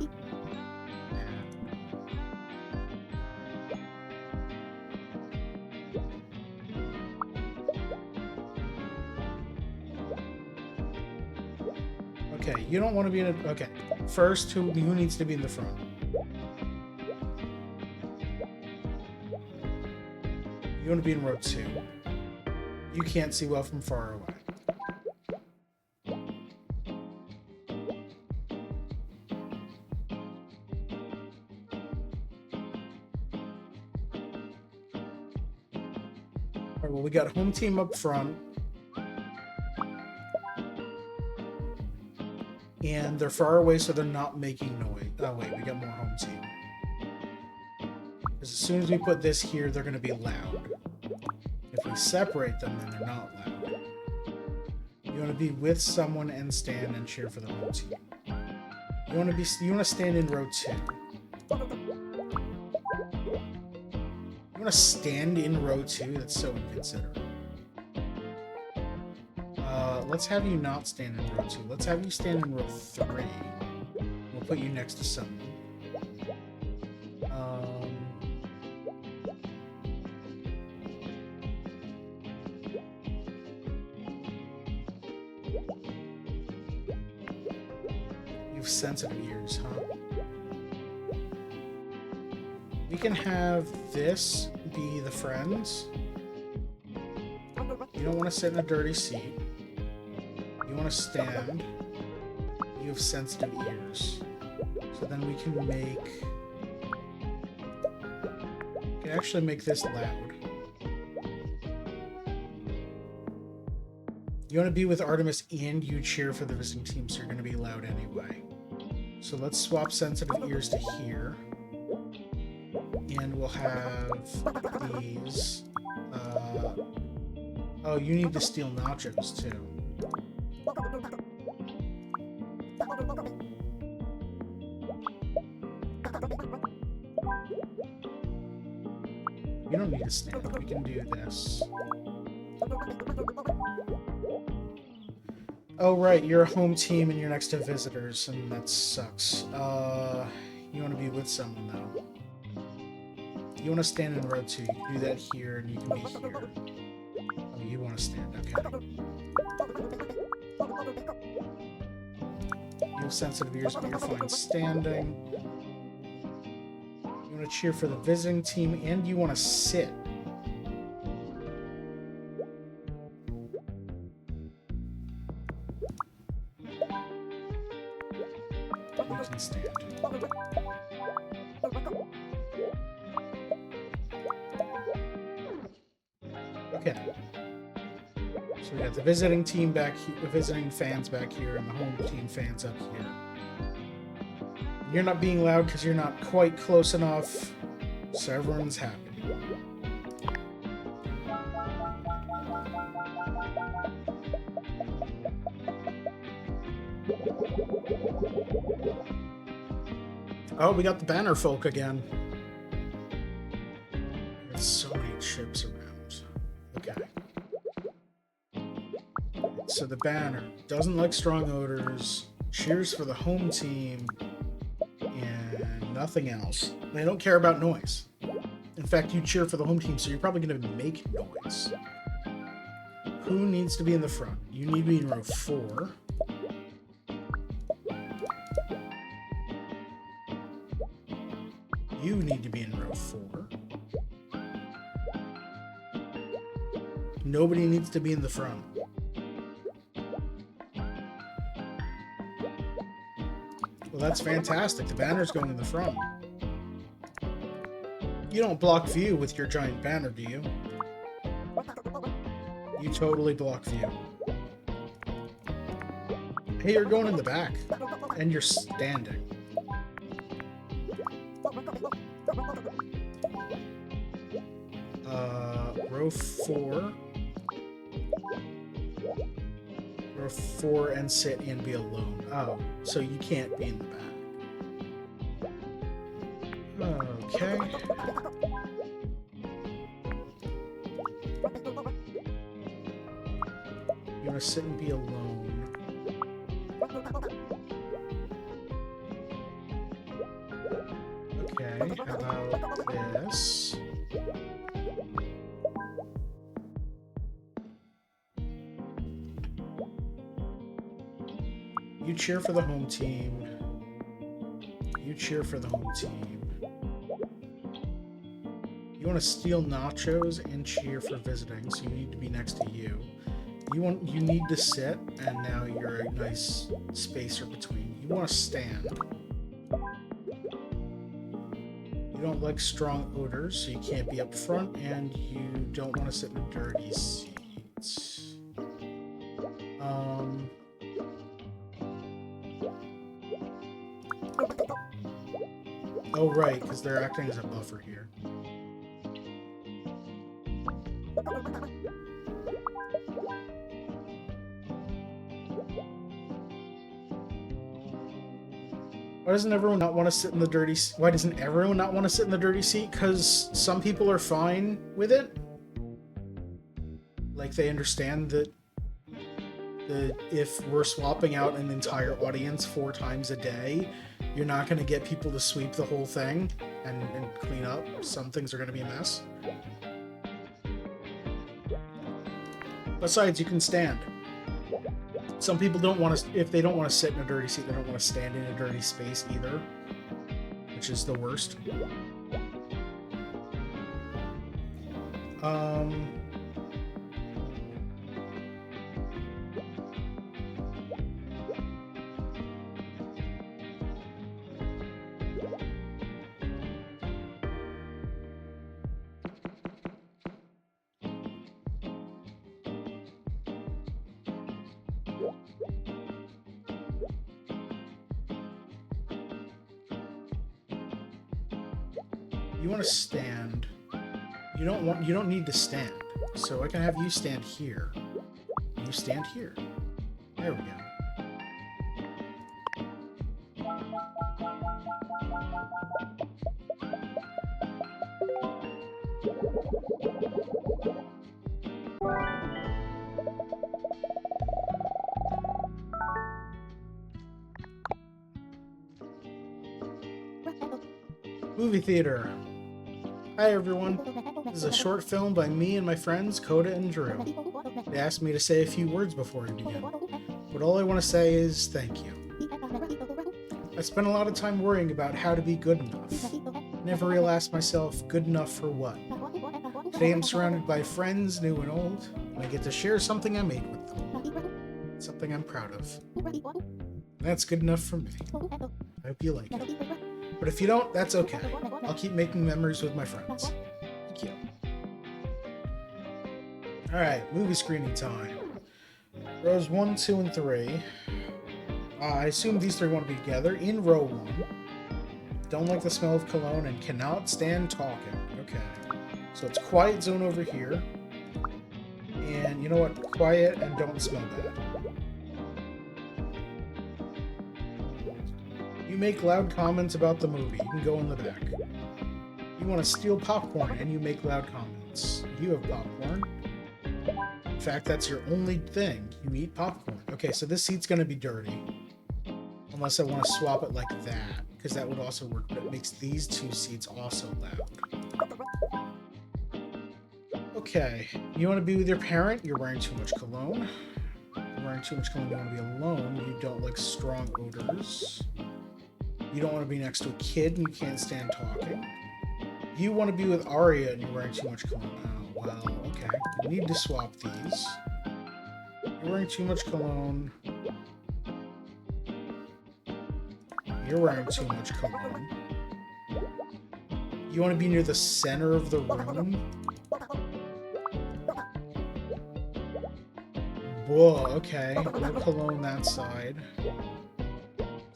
Okay, you don't want to be in a... Okay, first, who needs to be in the front? You want to be in row 2. You can't see well from far away. Alright, well, we got home team up front. And they're far away, so they're not making noise. Oh, wait, we got more home team. Because as soon as we put this here, they're going to be loud. If we separate them, then they're not loud. You want to be with someone and stand and cheer for the home team. You want to stand in row 2. You want to stand in row 2? That's so inconsiderate. Let's have you not stand in row 2. Let's have you stand in row 3. We'll put you next to someone. You have sensitive ears, huh? We can have this be the friends. You don't want to sit in a dirty seat. You want to stand. You have sensitive ears. So then we can actually make this loud. You want to be with Artemis and you cheer for the visiting team, so you're going to be loud anyway. So let's swap sensitive ears to here. And we'll have these. Oh, you need to steal nachos too. You don't need to stand. We can do this. Oh, right. You're a home team and you're next to visitors, and that sucks. You want to be with someone, though. You want to stand in row 2. You can do that here, and you can be here. Oh, you want to stand. Okay. You have sensitive ears, but you're fine standing. You want to cheer for the visiting team, and you want to sit. You can stand. Okay. So we got the visiting team back here, the visiting fans back here, and the home team fans up here. You're not being loud because you're not quite close enough, so everyone's happy. Oh, we got the banner folk again. There's so many chips around. Okay. So the banner doesn't like strong odors, cheers for the home team, and nothing else. They don't care about noise. In fact, you cheer for the home team, so you're probably going to make noise. Who needs to be in the front? You need to be in row 4. You need to be in row 4. Nobody needs to be in the front. Well, that's fantastic. The banner's going in the front. You don't block view with your giant banner, do you? You totally block view. Hey, you're going in the back. And you're standing. Row 4. Row 4 and sit and be alone. Oh, so you can't be in the back. Okay. You want to sit and be alone. Okay, how about this? You cheer for the home team. You cheer for the home team. You want to steal nachos and cheer for visiting, so you need to be next to you. You need to sit, and now you're a nice spacer between. You want to stand. You don't like strong odors, so you can't be up front, and you don't want to sit in dirty seats. Oh, right, because they're acting as a buffer here. Why doesn't everyone not want to sit in the dirty seat? Why doesn't everyone not want to sit in the dirty seat? Because some people are fine with it. Like, they understand that if we're swapping out an entire audience 4 times a day, you're not going to get people to sweep the whole thing and clean up. Some things are going to be a mess. Besides, you can stand. Some people don't want to, if they don't want to sit in a dirty seat, they don't want to stand in a dirty space either, which is the worst. You want to stand. You don't need to stand. So I can have you stand here. You stand here. There we go. Movie theater. Hi everyone. This is a short film by me and my friends Coda and Drew. They asked me to say a few words before we begin, but all I want to say is thank you. I spent a lot of time worrying about how to be good enough. Never really asked myself, good enough for what? Today I'm surrounded by friends, new and old, and I get to share something I made with them. Something I'm proud of. And that's good enough for me. I hope you like it. But if you don't, that's okay. I'll keep making memories with my friends. Thank you. Alright, movie screening time. Rows 1, 2, and 3. I assume these 3 want to be together. In row 1. Don't like the smell of cologne and cannot stand talking. Okay. So it's quiet zone over here. And you know what? Quiet and don't smell bad. You make loud comments about the movie. You can go in the back. You want to steal popcorn and you make loud comments. You have popcorn. In fact, that's your only thing. You eat popcorn. Okay, so this seat's going to be dirty. Unless I want to swap it like that, because that would also work, but it makes these 2 seats also loud. Okay, you want to be with your parent? You're wearing too much cologne. You're wearing too much cologne. You want to be alone. You don't like strong odors. You don't want to be next to a kid and you can't stand talking. You want to be with Aria and you're wearing too much cologne. Oh, well, okay. You need to swap these. You're wearing too much cologne. You're wearing too much cologne. You want to be near the center of the room? Whoa, okay. No cologne that side.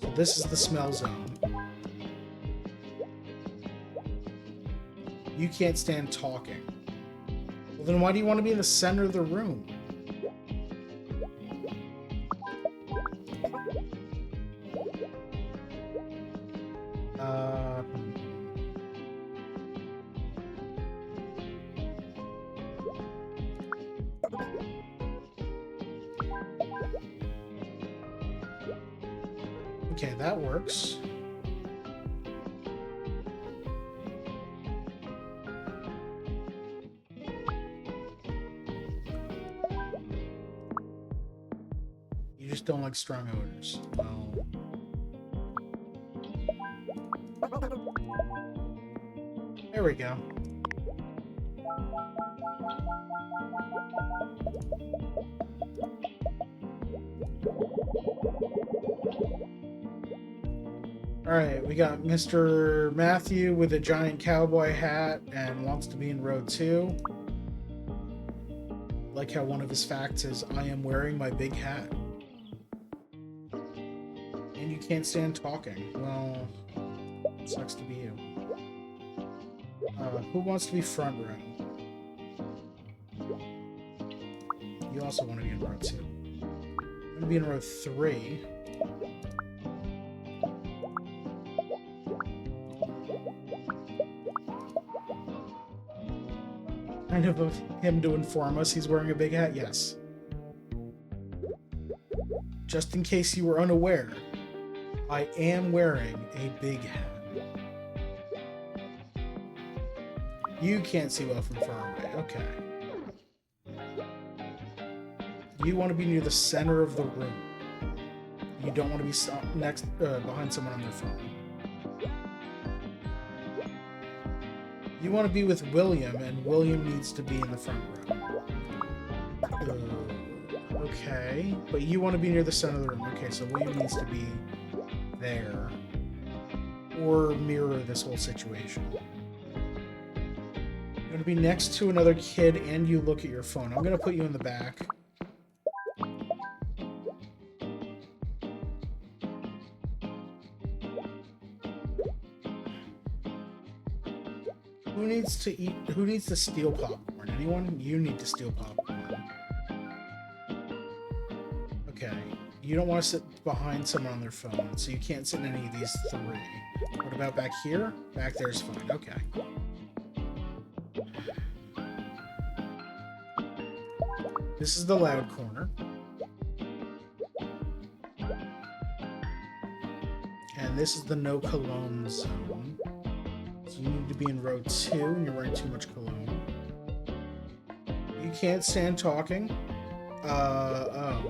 So this is the smell zone. You can't stand talking. Well, then why do you want to be in the center of the room? Okay, that works. You just don't like strong odors. Well... There we go. Alright, we got Mr. Matthew with a giant cowboy hat and wants to be in row 2. Like how one of his facts is, I am wearing my big hat. And you can't stand talking. Well, it sucks to be you. Who wants to be front row? You also want to be in row 2. I'm going to be in row 3. Kind of him to inform us he's wearing a big hat? Yes. Just in case you were unaware, I am wearing a big hat. You can't see well from far away. Okay. You want to be near the center of the room. You don't want to be behind someone on their phone. You want to be with William, and William needs to be in the front row. Okay, but you want to be near the center of the room. Okay, so William needs to be there. Or mirror this whole situation. You're going to be next to another kid, and you look at your phone. I'm going to put you in the back. Who needs to steal popcorn? Anyone? You need to steal popcorn. Okay. You don't want to sit behind someone on their phone, so you can't sit in any of these 3. What about back here? Back there's fine. Okay. This is the loud corner. And this is the no cologne zone. So you need to be in row 2 and you're wearing too much cologne. You can't stand talking. Oh.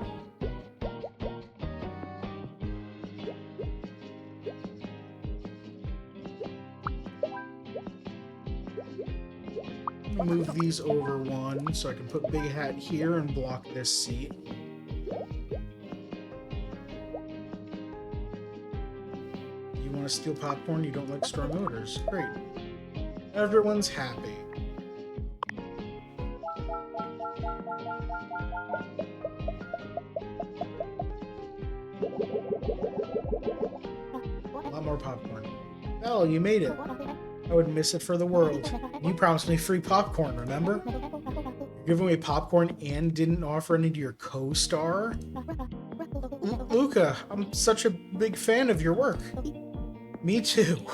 Move these over 1 so I can put Big Hat here and block this seat. You want to steal popcorn? You don't like strong odors. Great. Everyone's happy. A lot more popcorn. Oh, you made it. I would miss it for the world. You promised me free popcorn, remember? You're giving me popcorn and didn't offer any to your co-star? Luca, I'm such a big fan of your work. Me too.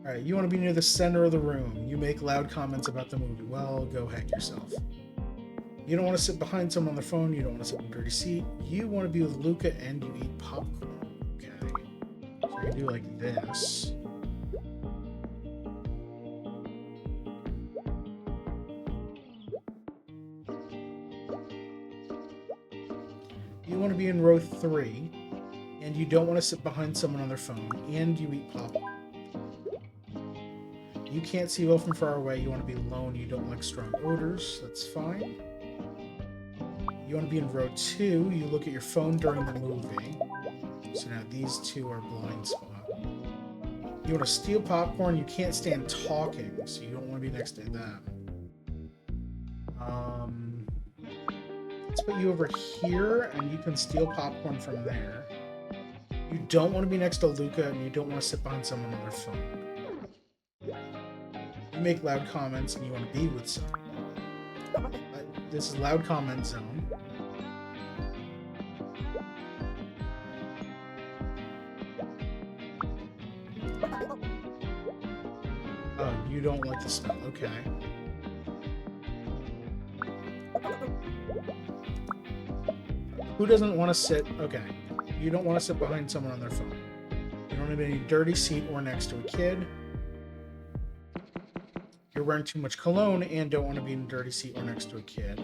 Alright, you want to be near the center of the room. You make loud comments about the movie. Well, go heck yourself. You don't want to sit behind someone on their phone. You don't want to sit in a dirty seat. You want to be with Luca and you eat popcorn. I can do like this. You want to be in row 3, and you don't want to sit behind someone on their phone, and you eat popcorn. You can't see well from far away. You want to be alone. You don't like strong odors. That's fine. You want to be in row 2. You look at your phone during the movie. So now these 2 are blind spot. You want to steal popcorn, you can't stand talking, so you don't want to be next to them. Let's put you over here, and you can steal popcorn from there. You don't want to be next to Luca, and you don't want to sit behind someone on their phone. You make loud comments, and you want to be with someone. This is loud comment zone. Oh, you don't like the smell. Okay. Who doesn't want to sit? Okay. You don't want to sit behind someone on their phone. You don't have any dirty seat or next to a kid. You're wearing too much cologne and don't want to be in a dirty seat or next to a kid.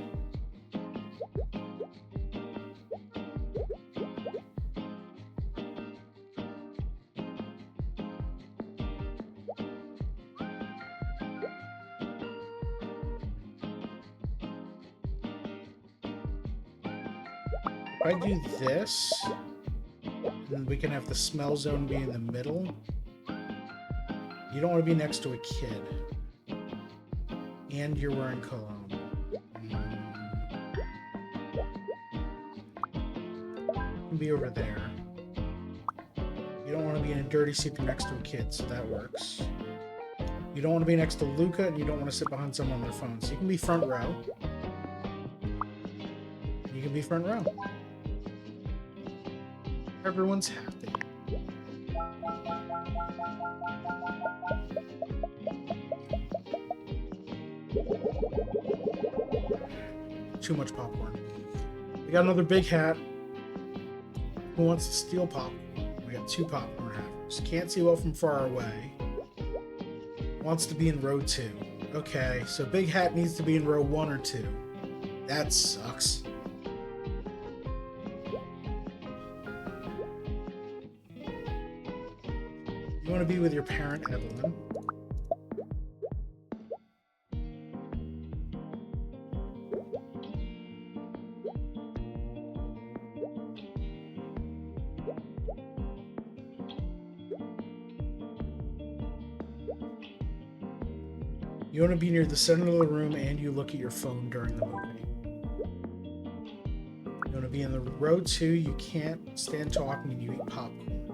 If I do this, then we can have the smell zone be in the middle. You don't want to be next to a kid. And you're wearing cologne. Be over there. You don't want to be in a dirty seat next to a kid, so that works. You don't want to be next to Luca, and you don't want to sit behind someone on their phone. So you can be front row. You can be front row. Everyone's happy. Too much popcorn. We got another big hat. Who wants to steal popcorn? We got 2 popcorn hackers. Can't see well from far away. Wants to be in row 2. Okay, so big hat needs to be in row 1 or 2. That sucks. You want to be with your parent, Evelyn. You want to be near the center of the room and you look at your phone during the movie. You want to be in the row 2, you can't stand talking and you eat popcorn.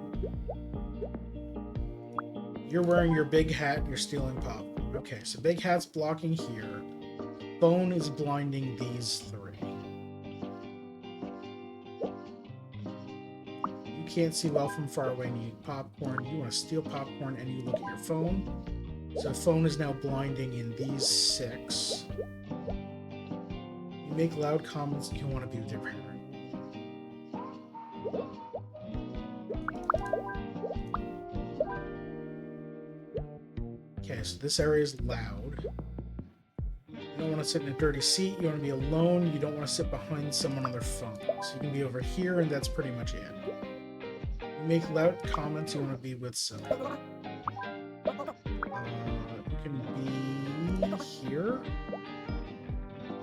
You're wearing your big hat and you're stealing popcorn. Okay, so big hat's blocking here. Phone is blinding these 3. You can't see well from far away and you eat popcorn. You want to steal popcorn and you look at your phone. So phone is now blinding in these 6. You make loud comments and you want to be with your parent. Okay, so this area is loud. You don't want to sit in a dirty seat. You want to be alone. You don't want to sit behind someone on their phone. So you can be over here and that's pretty much it. You make loud comments. You want to be with someone. Here.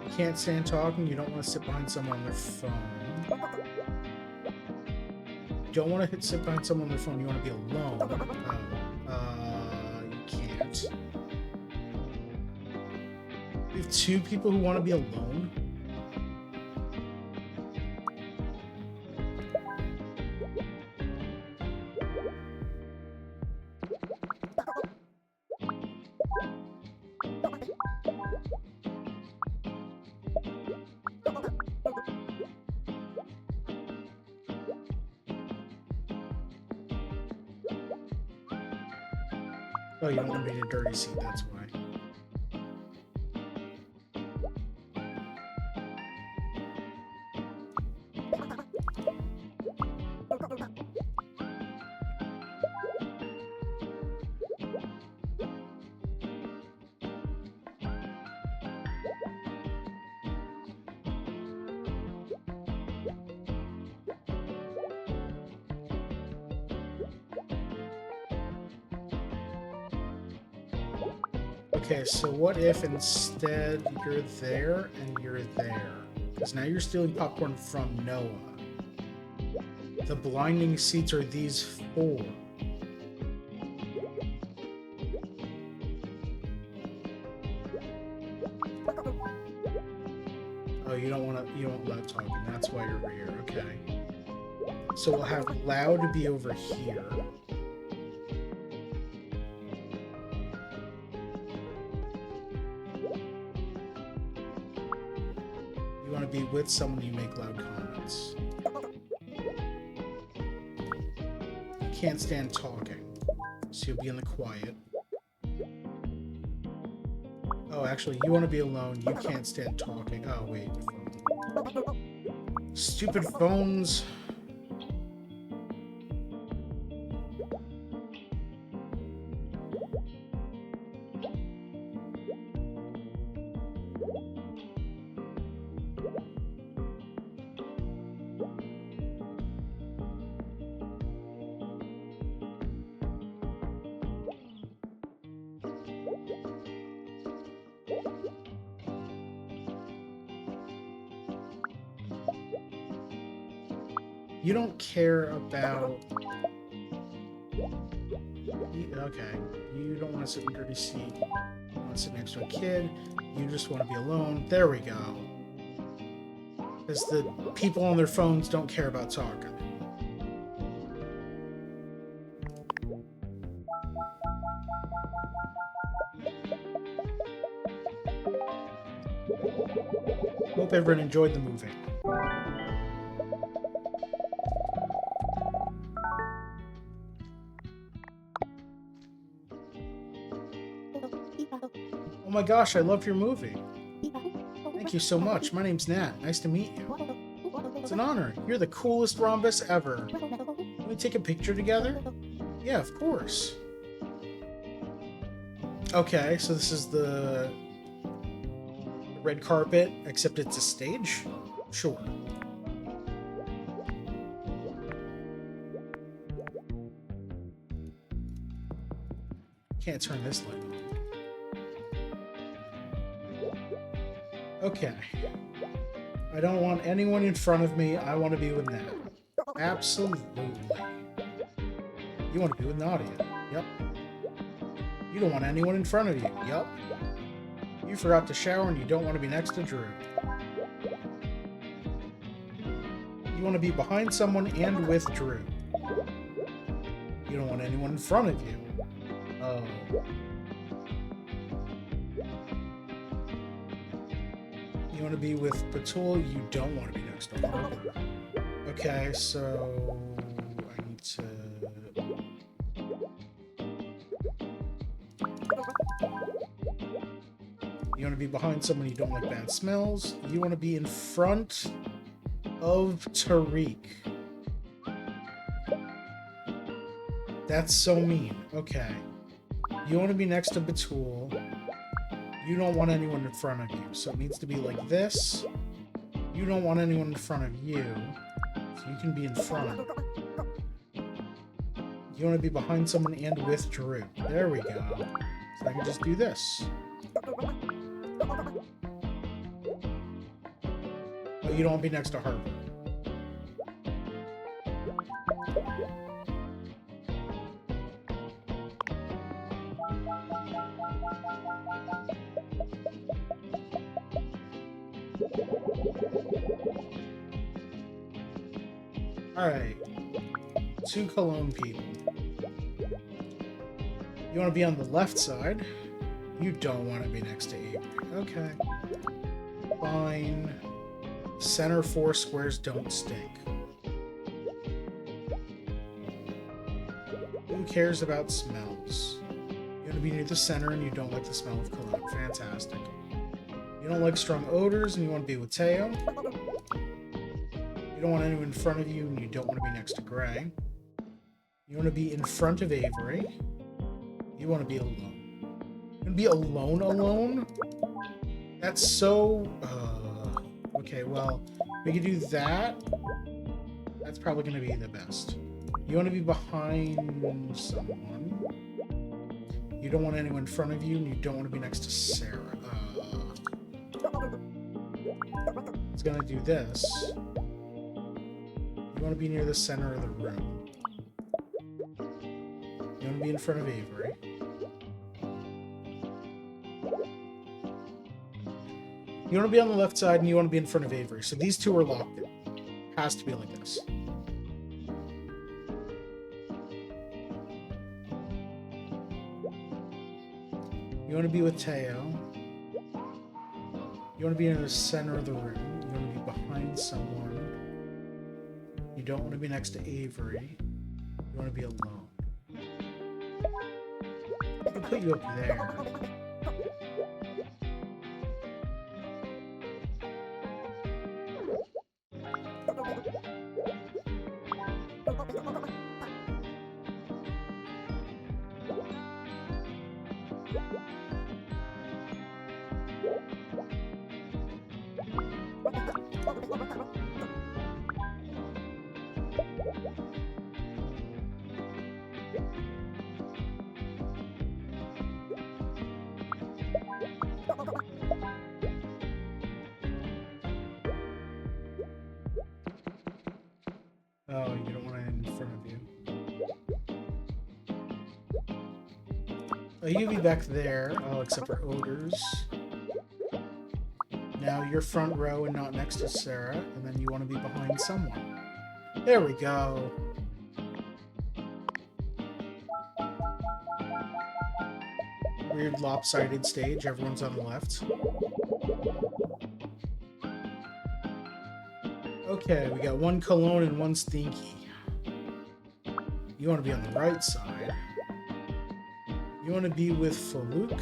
You can't stand talking. You don't want to sit behind someone on their phone. You don't want to sit behind someone on their phone. You want to be alone. You can't. We have 2 people who want to be alone. Oh, you don't want to be in a dirty seat, that's why. Okay, so what if instead you're there and you're there? Because now you're stealing popcorn from Noah. The blinding seats are these 4. Oh, you don't want loud talking. That's why you're over here. Okay. So we'll have loud be over here. You want to be with someone you make loud comments. You can't stand talking, so you'll be in the quiet. Oh, actually, you want to be alone. You can't stand talking. Oh, wait. Phone. Stupid phones. You don't care about... Okay, you don't want to sit in a dirty seat. You want to sit next to a kid. You just want to be alone. There we go. Because the people on their phones don't care about talking. Hope everyone enjoyed the movie. Oh my gosh, I love your movie. Thank you so much. My name's Nat. Nice to meet you. It's an honor. You're the coolest Rhombus ever. Can we take a picture together? Yeah, of course. Okay, so this is the red carpet, except it's a stage? Sure. Can't turn this light on. Okay. I don't want anyone in front of me. I want to be with Nat. Absolutely. You want to be with Nadia. Yep. You don't want anyone in front of you. Yep. You forgot to shower and you don't want to be next to Drew. You want to be behind someone and with Drew. You don't want anyone in front of you. Oh. You want to be with Patul, you don't want to be next to Harper. Okay, so I need to... You want to be behind someone you don't like bad smells. You want to be in front of Tariq. That's so mean. Okay. You want to be next to Batul. You don't want anyone in front of you, so it needs to be like this. You don't want anyone in front of you, so you can be in front. You want to be behind someone and with Drew. There we go. So I can just do this. But you don't want to be next to Harper. Alright. 2 Cologne people. You want to be on the left side. You don't want to be next to Avery. Okay. Fine. Center 4 squares don't stink. Who cares about smells? You want to be near the center and you don't like the smell of cologne. Fantastic. You don't like strong odors and you want to be with Teo. You don't want anyone in front of you and you don't want to be next to Gray. You want to be in front of Avery. You want to be alone. You want to be alone? That's so... Okay, well, we could do that. That's probably going to be the best. You want to be behind someone. You don't want anyone in front of you, and you don't want to be next to Sarah. It's going to do this. You want to be near the center of the room. You want to be in front of Avery. You want to be on the left side, and you want to be in front of Avery. So these two are locked in. Has to be like this. You want to be with Teo. You want to be in the center of the room. You want to be behind someone. You don't want to be next to Avery. You want to be alone. I can put you up there. Oh, you don't want it in front of you. Oh, you can be back there. Oh, except for odors. Now you're front row and not next to Sarah, and then you want to be behind someone. There we go. Weird lopsided stage. Everyone's on the left. Okay, we got one Cologne and one Stinky. You want to be on the right side. You want to be with Faluke.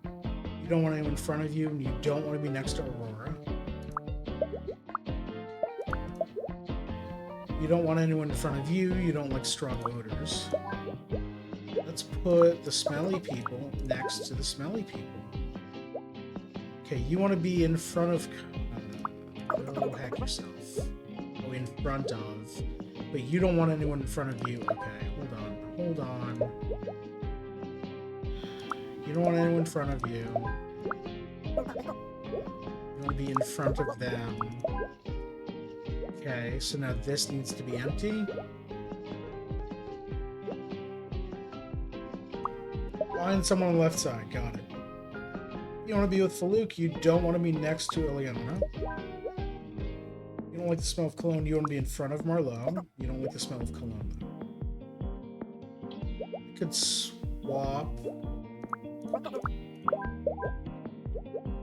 You don't want anyone in front of you, and you don't want to be next to Aurora. You don't want anyone in front of you. You don't like strong odors. Let's put the smelly people next to the smelly people. Okay, you want to be in front of... Go heck yourself. Go in front of... But you don't want anyone in front of you. Okay, hold on. Hold on. You don't want anyone in front of you. You want to be in front of them. Okay, so now this needs to be empty. Find someone on the left side. Got it. You want to be with Faluke. You don't want to be next to Ileana. You don't like the smell of cologne. You want to be in front of Marlowe. You don't like the smell of cologne. You could swap.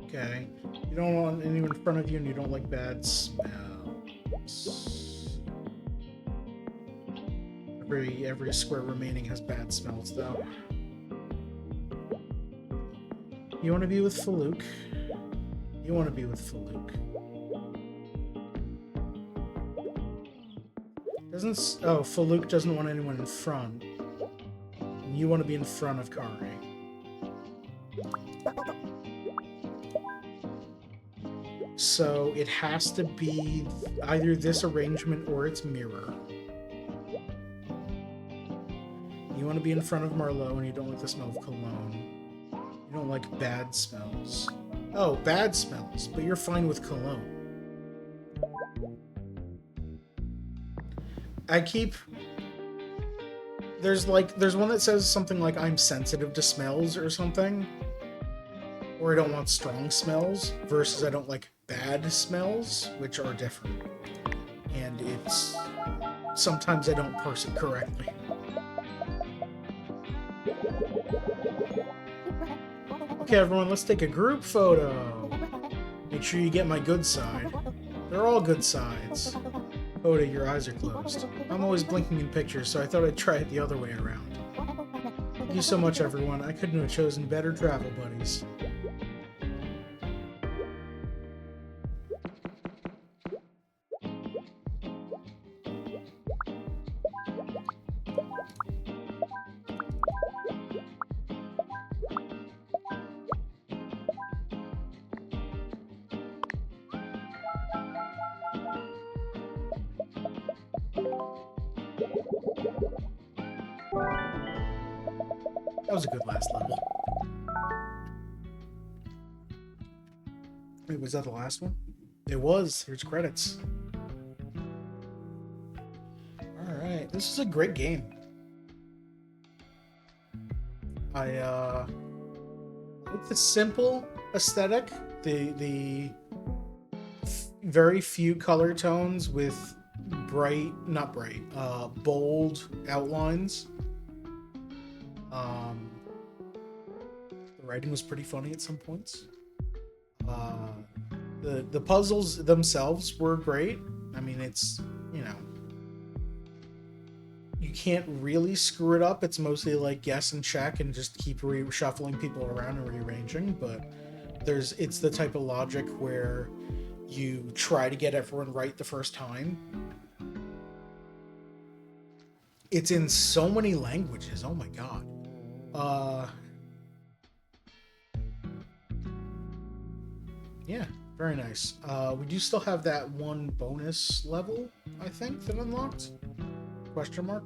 Okay. You don't want anyone in front of you, and you don't like bad smells. Every square remaining has bad smells, though. You want to be with Faluke. You want to be with Faluke. Faluke doesn't want anyone in front. And you want to be in front of Kari. So it has to be either this arrangement or its mirror. You want to be in front of Marlowe and you don't like the smell of cologne. You don't like bad smells. Oh, bad smells, but you're fine with cologne. There's one that says something like I'm sensitive to smells or something. Or I don't want strong smells versus I don't like bad smells, which are different. And it's sometimes I don't parse it correctly. Okay, everyone, let's take a group photo. Make sure you get my good side. They're all good sides. Oda, your eyes are closed. I'm always blinking in pictures, so I thought I'd try it the other way around. Thank you so much, everyone. I couldn't have chosen better travel buddies. That was a good last level. Wait, was that the last one? It was. Here's credits. Alright, this is a great game. I like the simple aesthetic, the very few color tones with bold outlines. The writing was pretty funny at some points. The puzzles themselves were great. I mean, it's, you know, you can't really screw it up. It's mostly like guess and check and just keep reshuffling people around and rearranging, but it's the type of logic where you try to get everyone right the first time. It's in so many languages. Oh my god. Yeah, very nice. We do still have that one bonus level, I think, that unlocked? Question mark?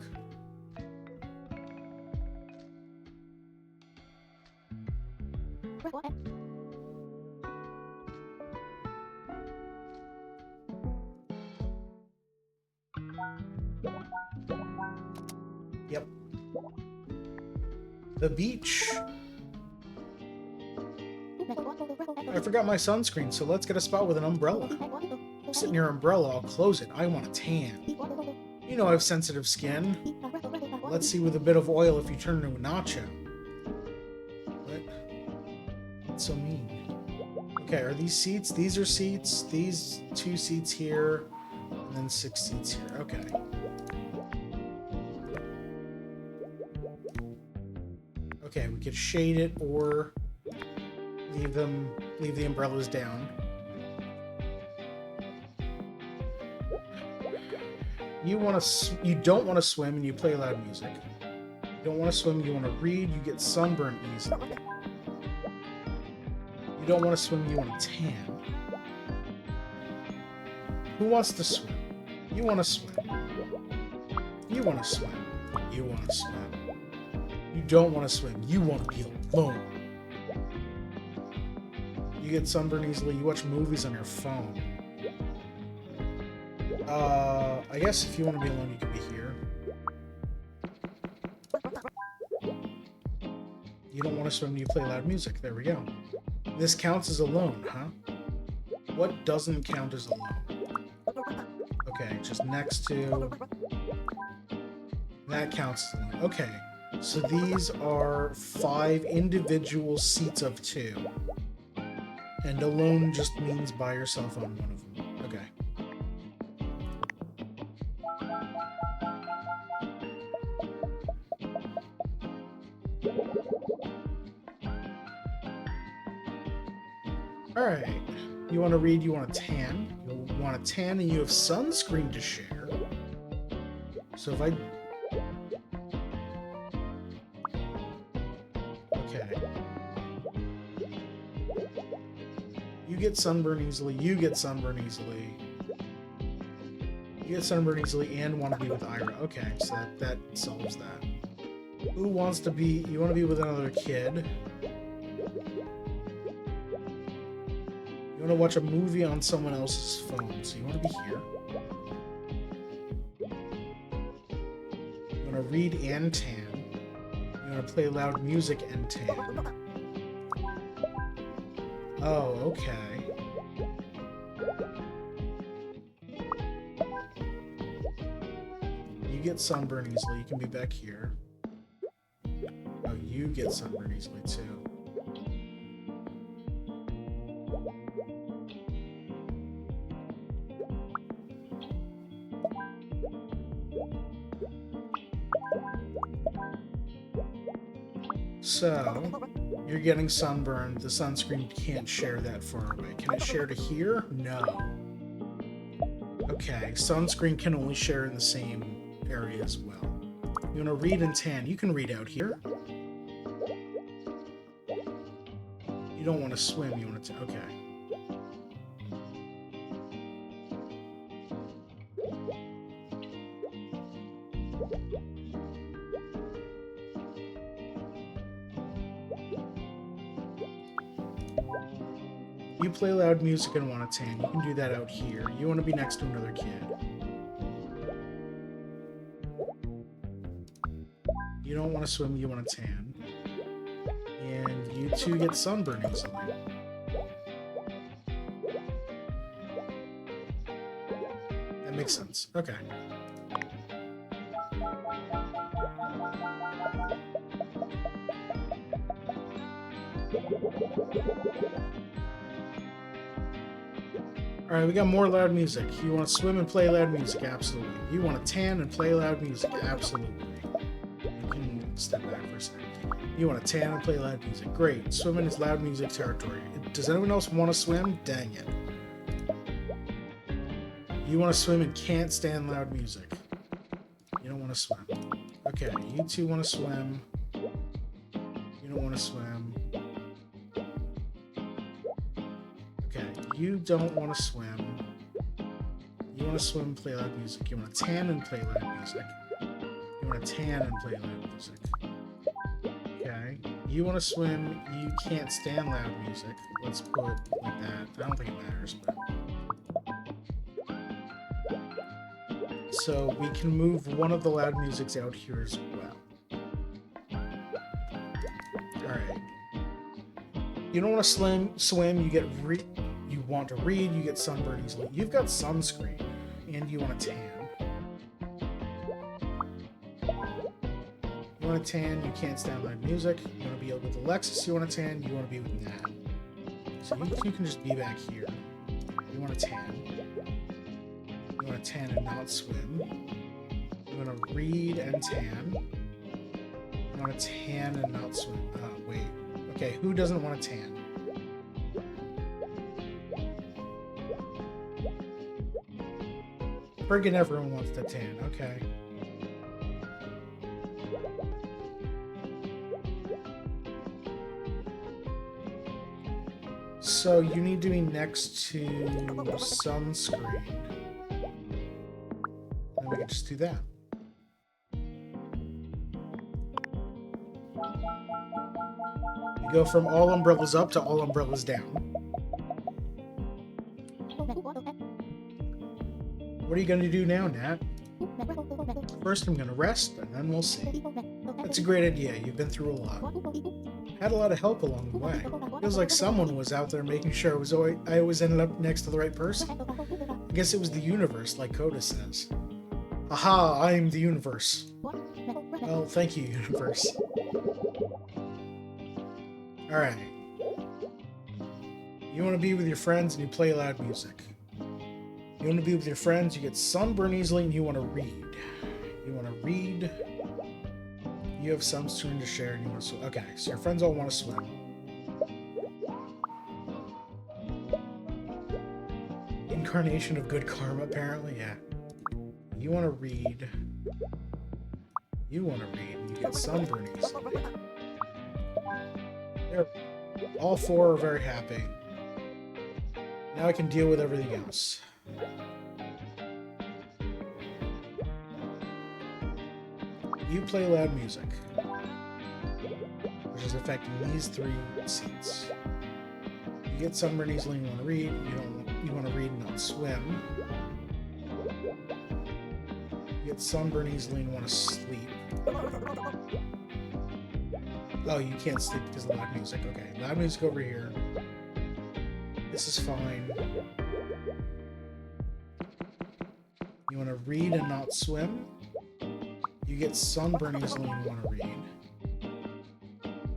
Yep. The beach. I forgot my sunscreen, so let's get a spot with an umbrella. Sit near umbrella, I'll close it. I want a tan. You know I have sensitive skin. Let's see with a bit of oil if you turn into a nacho. What? That's so mean. Okay, are these seats? These are seats. These two seats here. And And then 6 seats here. Okay. Okay, we could shade it or leave the umbrellas down. You don't want to swim and you play loud music. You don't want to swim, you want to read, you get sunburned easily. You don't want to swim, you want to tan. Who wants to swim? You want to swim. You want to swim. You want to swim. You don't want to swim. You want to be alone. You get sunburned easily. You watch movies on your phone. I guess if you want to be alone, you can be here. You don't want to swim, you play loud music. There we go. This counts as alone, huh? What doesn't count as alone? Okay, just next to... That counts as alone. Okay, so these are 5 individual seats of 2. And alone just means by yourself on one of them. Okay. Alright. You want to read, you want to tan. You want to tan and you have sunscreen to share. So if I... Okay. You get sunburn easily, you get sunburn easily. You get sunburn easily and want to be with Ira. Okay, so that solves that. Who wants to be... You want to be with another kid. You want to watch a movie on someone else's phone, so you want to be here. You want to read and tan. You want to play loud music and tan. Oh, okay. You get sunburn easily, you can be back here. Oh, you get sunburn easily too. So, you're getting sunburned. The sunscreen can't share that far away. Can it share to here? No. Okay, sunscreen can only share in the same area as well. You want to read and tan. You can read out here. You don't want to swim. You want to... Okay. You play loud music and want to tan. You can do that out here. You want to be next to another kid. You don't want to swim, you want to tan. And you two get sunburn easily. That makes sense. Okay. Alright, we got more loud music. You want to swim and play loud music? Absolutely. You want to tan and play loud music? Absolutely. You can step back for a second. You want to tan and play loud music? Great. Swimming is loud music territory. Does anyone else want to swim? Dang it. You want to swim and can't stand loud music. You don't want to swim. Okay, you two want to swim. You don't want to swim. Okay, you don't want to swim. You want to swim and play loud music. You want to tan and play loud music. You want to tan and play loud music. Okay, you want to swim. You can't stand loud music. Let's put it like that. I don't think it matters, but... So we can move one of the loud musics out here as well. Alright. You don't want to swim, you get you want to read, you get sunburned easily. You've got sunscreen, and you want to tan. You want to tan, you can't stand loud music. You want to be with Alexis, you want to tan, you want to be with Nat. So you can just be back here. You want to tan. You You want to tan and not swim. You want to read and tan. You want to tan and not swim. Wait. Okay, who doesn't want to tan? Friggin' everyone wants to tan. Okay. So you need to be next to sunscreen. And we can just do that. You go from all umbrellas up to all umbrellas down. What are you going to do now, Nat? First, I'm going to rest, and then we'll see. That's a great idea. You've been through a lot. Had a lot of help along the way. Feels like someone was out there making sure I always ended up next to the right person. I guess it was the universe, like Coda says. Aha, I'm the universe. Well, thank you, universe. Alright. You want to be with your friends and you play loud music. You want to be with your friends, you get sunburn easily, and you want to read. You want to read. You have sunscreen to share, and you want to swim. Okay, so your friends all want to swim. Incarnation of good karma, apparently, yeah. You want to read. You want to read, and you get sunburn easily. There. All four are very happy. Now I can deal with everything else. You play loud music, which is affecting these three seats. You get sunburn easily and you want to read. You want to read and not swim. You get sunburn easily and want to sleep. Oh, you can't sleep because of loud music. Okay, loud music over here. This is fine. You want to read and not swim. You get sunburn easily and want to read.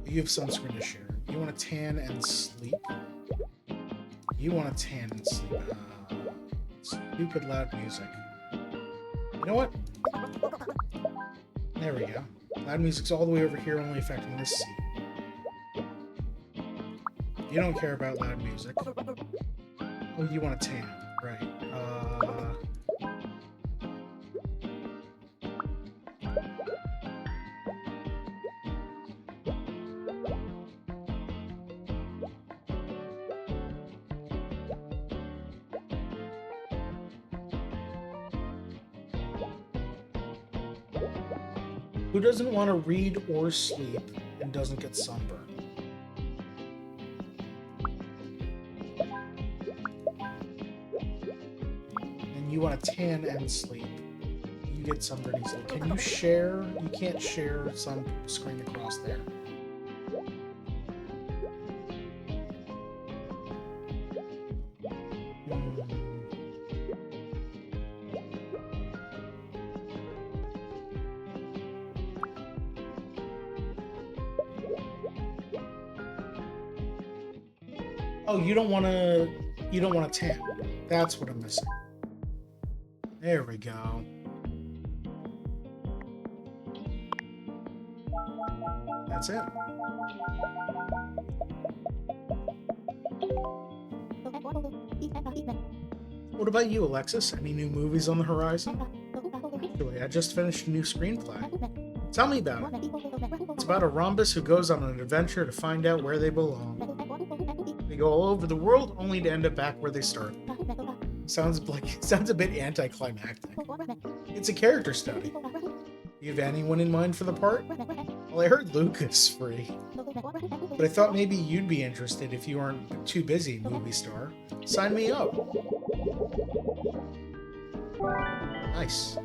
You have sunscreen to share. You want to tan and sleep. You want to tan and sleep. Stupid loud music. You know what? There we go. Loud music's all the way over here, only affecting this seat. You don't care about loud music. Oh, you want to tan. Right. Who doesn't want to read or sleep and doesn't get sunburned? And you want to tan and sleep. You get sunburned easily. Can you share? You can't share sunscreen across there. Oh, you don't want to tan. That's what I'm missing. There we go. That's it. What about you, Alexis? Any new movies on the horizon? Actually, I just finished a new screenplay. Tell me about it. It's about a rhombus who goes on an adventure to find out where they belong. They go all over the world, only to end up back where they started. Sounds a bit anticlimactic. It's a character study. You have anyone in mind for the part? Well, I heard Luke is free. But I thought maybe you'd be interested if you aren't too busy, movie star. Sign me up. Nice.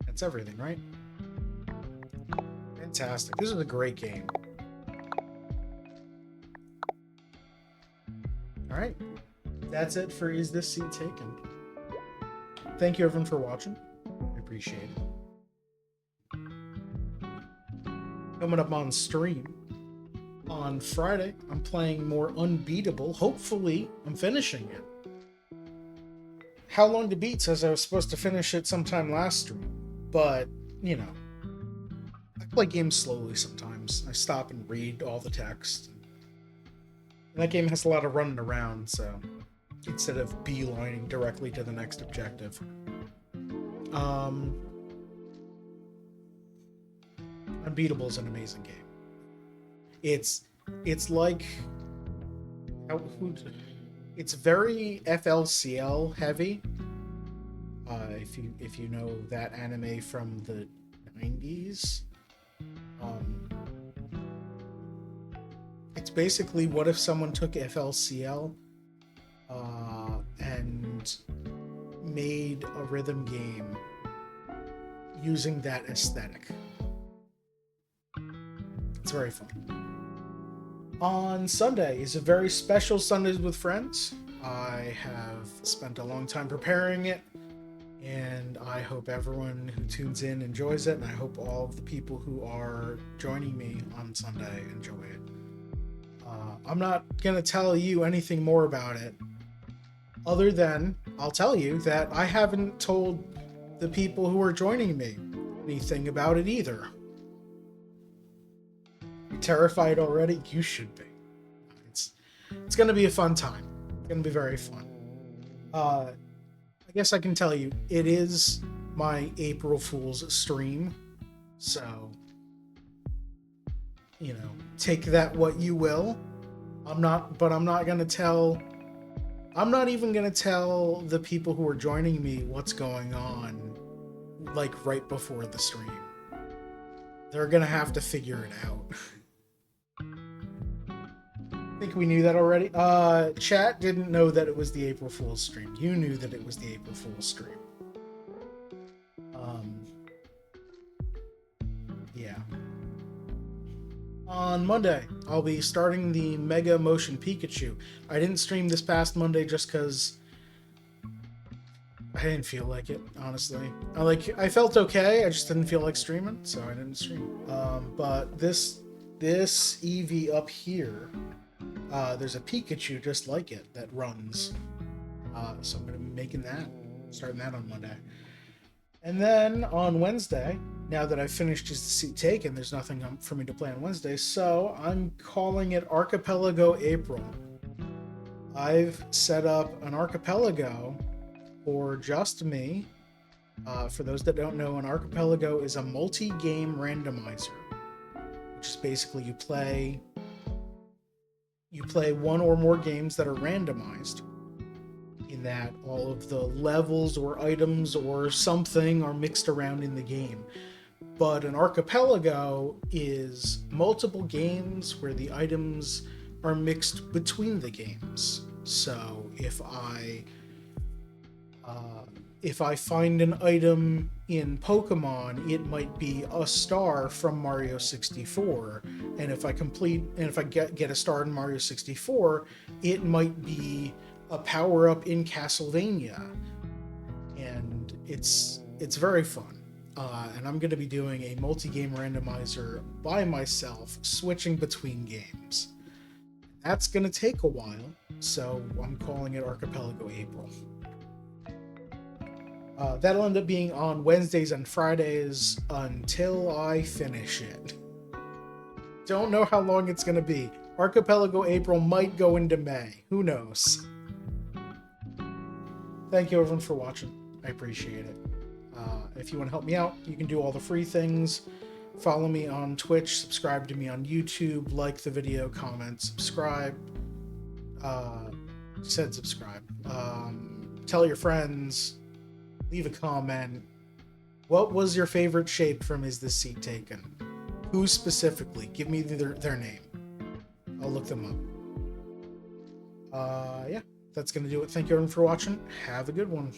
That's everything, right? Fantastic. This is a great game. Alright. That's it for Is This Seat Taken? Thank you everyone for watching. I appreciate it. Coming up on stream, On Friday, I'm playing more Unbeatable. Hopefully, I'm finishing it. How Long to Beat says I was supposed to finish it sometime last stream, but, you know, I play games slowly sometimes. I stop and read all the text. And that game has a lot of running around, so instead of beelining directly to the next objective. Unbeatable is an amazing game. It's like it's very FLCL heavy. If you know that anime from the 90s, it's basically what if someone took FLCL and made a rhythm game using that aesthetic. It's very fun. On Sunday is a very special Sundays with Friends. I have spent a long time preparing it, and I hope everyone who tunes in enjoys it, and I hope all of the people who are joining me on Sunday enjoy it. I'm not going to tell you anything more about it, other than I'll tell you that I haven't told the people who are joining me anything about it either. You're terrified already? You should be. It's going to be a fun time. It's going to be very fun. I guess I can tell you, it is my April Fool's stream, so, you know, take that what you will. I'm not even going to tell the people who are joining me what's going on, like, right before the stream. They're going to have to figure it out. I think we knew that already. Chat didn't know that it was the April Fool's stream. You knew that it was the April Fool's stream. Yeah. On Monday, I'll be starting the Mega Motion Pikachu. I didn't stream this past Monday just because I didn't feel like it, honestly. I felt okay, I just didn't feel like streaming, so I didn't stream. But this Eevee up here, there's a Pikachu just like it that runs. So I'm going to be starting that on Monday. And then on Wednesday, now that I've finished Is the Seat Taken, there's nothing for me to play on Wednesday, so I'm calling it Archipelago April. I've set up an archipelago for just me. For those that don't know, an archipelago is a multi-game randomizer, which is basically you play one or more games that are randomized, in that all of the levels or items or something are mixed around in the game. But an archipelago is multiple games where the items are mixed between the games. So if I find an item in Pokemon, it might be a star from Mario 64, and if I get a star in Mario 64, it might be a power-up in Castlevania, and it's very fun. And I'm going to be doing a multi-game randomizer by myself, switching between games. That's going to take a while, so I'm calling it Archipelago April. That'll end up being on Wednesdays and Fridays until I finish it. Don't know how long it's going to be. Archipelago April might go into May. Who knows? Thank you everyone for watching. I appreciate it. If you want to help me out, you can do all the free things. Follow me on Twitch, subscribe to me on YouTube, like the video, comment, subscribe. Said subscribe. Tell your friends. Leave a comment. What was your favorite shape from Is This Seat Taken? Who specifically? Give me their name. I'll look them up. Yeah, that's going to do it. Thank you everyone for watching. Have a good one.